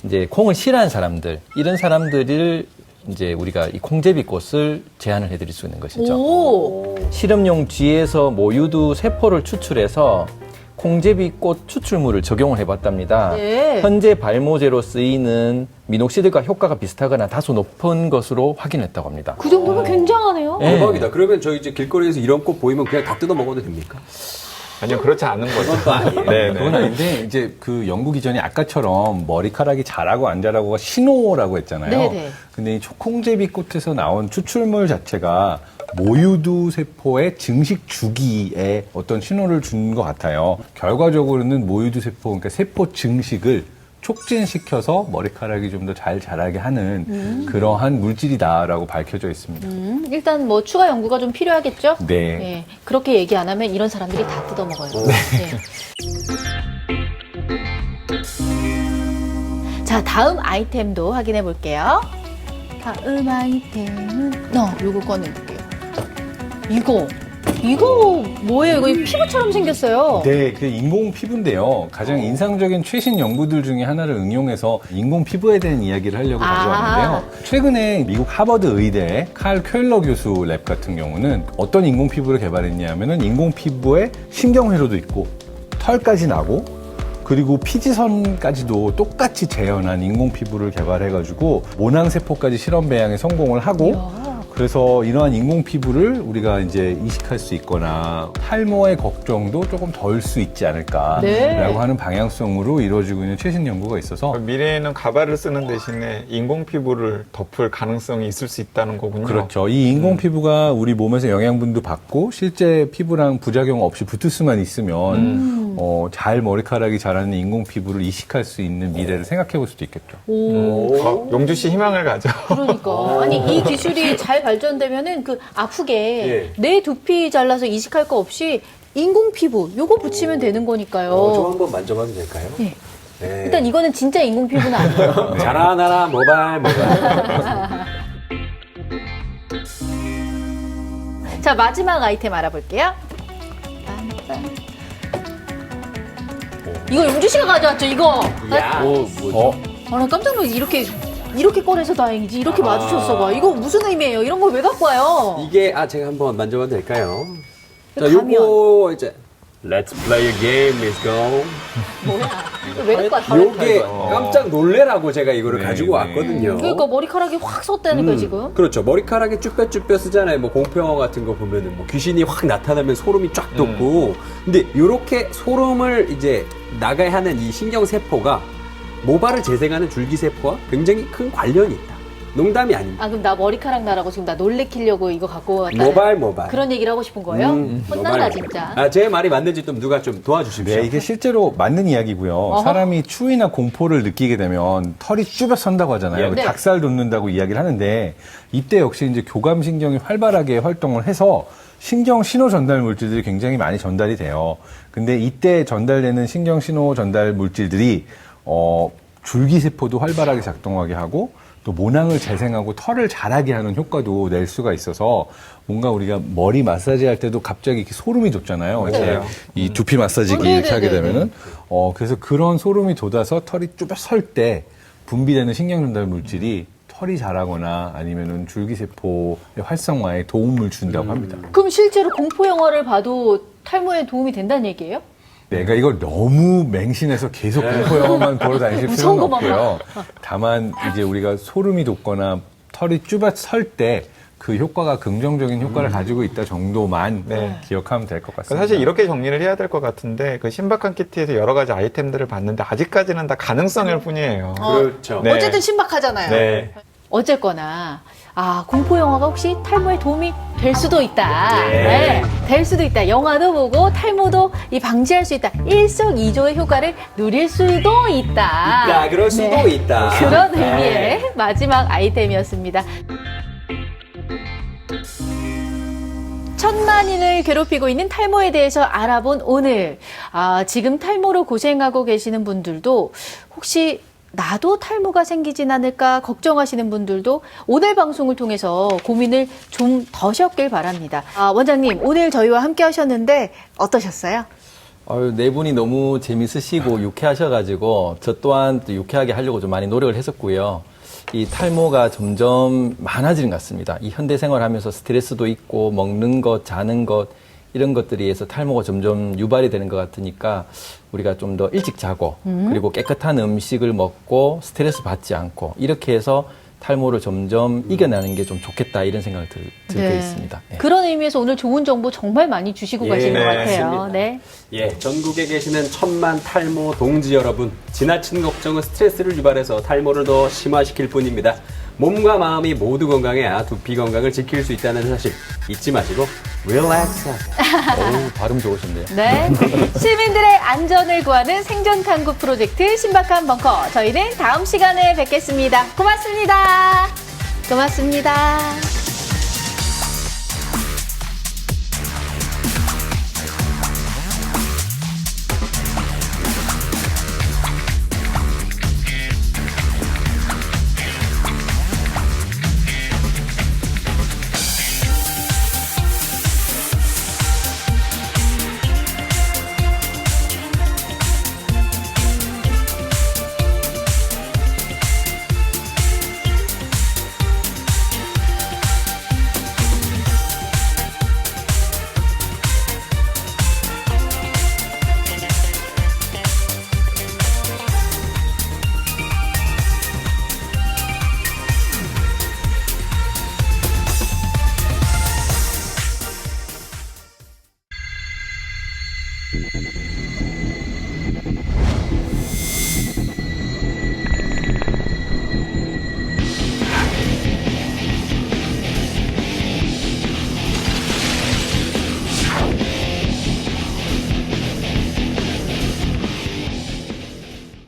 F: 이제 콩을 싫어하는 사람들 이런 사람들을 이제 우리가 이 콩제비꽃을 제안을 해드릴 수 있는 것이죠.
A: 오.
F: 실험용 쥐에서 모유두 세포를 추출해서 콩제비꽃 추출물을 적용을 해봤답니다.
A: 네.
F: 현재 발모제로 쓰이는 미녹시딜과 효과가 비슷하거나 다소 높은 것으로 확인했다고 합니다.
A: 그 정도면 굉장하네요.
F: 예.
B: 대박이다. 그러면 저희 이제 길거리에서 이런 꽃 보이면 그냥 다 뜯어 먹어도 됩니까?
D: 아니요, 그렇지 않은 거죠.
B: 그것도 아니에요.
D: 네,
E: 그건
D: 네.
E: 아닌데 이제 그 연구 기전이 아까처럼 머리카락이 자라고 안 자라고가 신호라고 했잖아요.
A: 네네.
E: 근데 이 콩제비꽃에서 나온 추출물 자체가 모유두 세포의 증식 주기에 어떤 신호를 준 것 같아요. 결과적으로는 모유두 세포, 그러니까 세포 증식을 촉진시켜서 머리카락이 좀 더 잘 자라게 하는 그러한 물질이다라고 밝혀져 있습니다.
A: 일단 뭐 추가 연구가 좀 필요하겠죠?
E: 네.
A: 예, 그렇게 얘기 안 하면 이런 사람들이 다 뜯어먹어요. 예. 자, 다음 아이템도 확인해 볼게요. 다음 아이템은 요거 꺼내볼게요. 이거 뭐예요? 이거 피부처럼 생겼어요.
E: 네, 그 인공 피부인데요. 가장 인상적인 최신 연구들 중에 하나를 응용해서 인공 피부에 대한 이야기를 하려고 가져왔는데요. 최근에 미국 하버드 의대 칼 퀘일러 교수 랩 같은 경우는 어떤 인공 피부를 개발했냐면은 인공 피부에 신경회로도 있고 털까지 나고 그리고 피지선까지도 똑같이 재현한 인공 피부를 개발해가지고 모낭세포까지 실험 배양에 성공을 하고 그래서 이러한 인공 피부를 우리가 이제 이식할 수 있거나 탈모의 걱정도 조금 덜 수 있지 않을까라고
A: 네.
E: 하는 방향성으로 이루어지고 있는 최신 연구가 있어서
D: 미래에는 가발을 쓰는 대신에 인공 피부를 덮을 가능성이 있을 수 있다는 거군요.
E: 그렇죠. 이 인공 피부가 우리 몸에서 영양분도 받고 실제 피부랑 부작용 없이 붙을 수만 있으면 잘 머리카락이 자라는 인공 피부를 이식할 수 있는 미래를 생각해 볼 수도 있겠죠.
D: 용주 씨 희망을 가져.
A: 그러니까. 아니, 이 기술이 잘 발전되면은 그 아프게
B: 예.
A: 내 두피 잘라서 이식할 거 없이 인공 피부 요거 붙이면 되는 거니까요.
B: 저 한번 만져봐도 될까요?
A: 예.
B: 네.
A: 일단 이거는 진짜 인공 피부는 아니에요.
B: 자라나라 모발.
A: 자, 마지막 아이템 알아볼게요. 이거 용주 씨가 가져왔죠, 이거.
B: 야.
A: 나 깜짝 놀랐어. 이렇게 꺼내서 다행이지. 이렇게 마주쳤어 봐. 이거 무슨 의미예요? 이런 걸 왜 갖고 와요?
B: 이게 제가 한번 만져봐도 될까요? 자,
A: 가면.
B: 요거 이제 Let's play a game, let's go.
A: 뭐야? 이거 왜 갖고 왔어?
B: 요게 깜짝 놀래라고 제가 이거를
E: 네,
B: 가지고
E: 네.
B: 왔거든요.
A: 그러니까 머리카락이 확 섰다는 거야, 지금.
B: 그렇죠. 머리카락에 쭈뼛쭈뼛 쓰잖아요. 뭐 공포영화 같은 거 보면은 뭐 귀신이 확 나타나면 소름이 쫙 돋고. 근데 요렇게 소름을 이제 나가야 하는 이 신경세포가 모발을 재생하는 줄기세포와 굉장히 큰 관련이 있다. 농담이 아닙니다.
A: 아, 그럼 나 머리카락 나라고 지금 나 놀래키려고 이거 갖고 왔다.
B: 모발.
A: 그런 얘기를 하고 싶은 거예요? 혼난다,
B: 모발.
A: 진짜.
B: 제 말이 맞는지 좀 누가 좀 도와주십시오.
E: 네, 이게 실제로 맞는 이야기고요. 사람이 추위나 공포를 느끼게 되면 털이 쭈뼛 선다고 하잖아요.
A: 네.
E: 닭살 돋는다고 이야기를 하는데 이때 역시 이제 교감신경이 활발하게 활동을 해서 신경 신호 전달 물질들이 굉장히 많이 전달이 돼요. 근데 이때 전달되는 신경 신호 전달 물질들이 줄기세포도 활발하게 작동하게 하고 또 모낭을 재생하고 털을 자라게 하는 효과도 낼 수가 있어서 뭔가 우리가 머리 마사지 할 때도 갑자기 이렇게 소름이 돋잖아요. 이렇게 이 두피 마사지기 이렇게 하게 되면은 그래서 그런 소름이 돋아서 털이 쭈뼛 설 때 분비되는 신경 전달 물질이 털이 자라거나 아니면은 줄기세포의 활성화에 도움을 준다고 합니다.
A: 그럼 실제로 공포 영화를 봐도 탈모에 도움이 된다는 얘기예요?
E: 내가 이걸 너무 맹신해서 계속 공포 영화만 보러 다니실
A: 무서운
E: 필요는
A: 것만
E: 없고요. 다만 이제 우리가 소름이 돋거나 털이 쭈뼛 설 때 그 효과가 긍정적인 효과를 가지고 있다 정도만 기억하면 될 것 같습니다.
D: 사실 이렇게 정리를 해야 될 것 같은데 그 신박한 키트에서 여러 가지 아이템들을 봤는데 아직까지는 다 가능성일 뿐이에요.
B: 그렇죠.
D: 네.
A: 어쨌든 신박하잖아요.
D: 네.
A: 어쨌거나 공포 영화가 혹시 탈모에 도움이 될 수도 있다. 네, 될 수도 있다. 영화도 보고 탈모도 방지할 수 있다. 일석이조의 효과를 누릴 수도 있다.
B: 그럴 수도 있다.
A: 그런 의미의 마지막 아이템이었습니다. 천만인을 괴롭히고 있는 탈모에 대해서 알아본 오늘. 지금 탈모로 고생하고 계시는 분들도 혹시 나도 탈모가 생기진 않을까 걱정하시는 분들도 오늘 방송을 통해서 고민을 좀 더셨길 바랍니다. 원장님, 오늘 저희와 함께 하셨는데 어떠셨어요?
F: 네 분이 너무 재밌으시고 유쾌하셔가지고 저 또한 또 유쾌하게 하려고 좀 많이 노력을 했었고요. 이 탈모가 점점 많아지는 것 같습니다. 이 현대 생활하면서 스트레스도 있고 먹는 것, 자는 것 이런 것들에 의해서 탈모가 점점 유발이 되는 것 같으니까 우리가 좀 더 일찍 자고 그리고 깨끗한 음식을 먹고 스트레스 받지 않고 이렇게 해서 탈모를 점점 이겨내는 게 좀 좋겠다 이런 생각을 들게 있습니다. 네.
A: 그런 의미에서 오늘 좋은 정보 정말 많이 주시고 가신 것 같아요.
B: 맞습니다.
A: 네.
B: 전국에 계시는 천만 탈모 동지 여러분, 지나친 걱정은 스트레스를 유발해서 탈모를 더 심화시킬 뿐입니다. 몸과 마음이 모두 건강해야 두피 건강을 지킬 수 있다는 사실 잊지 마시고 릴렉스 하세요.
F: 발음 좋으신데요.
A: 네. 시민들의 안전을 구하는 생존 탐구 프로젝트 신박한 벙커. 저희는 다음 시간에 뵙겠습니다. 고맙습니다. 고맙습니다.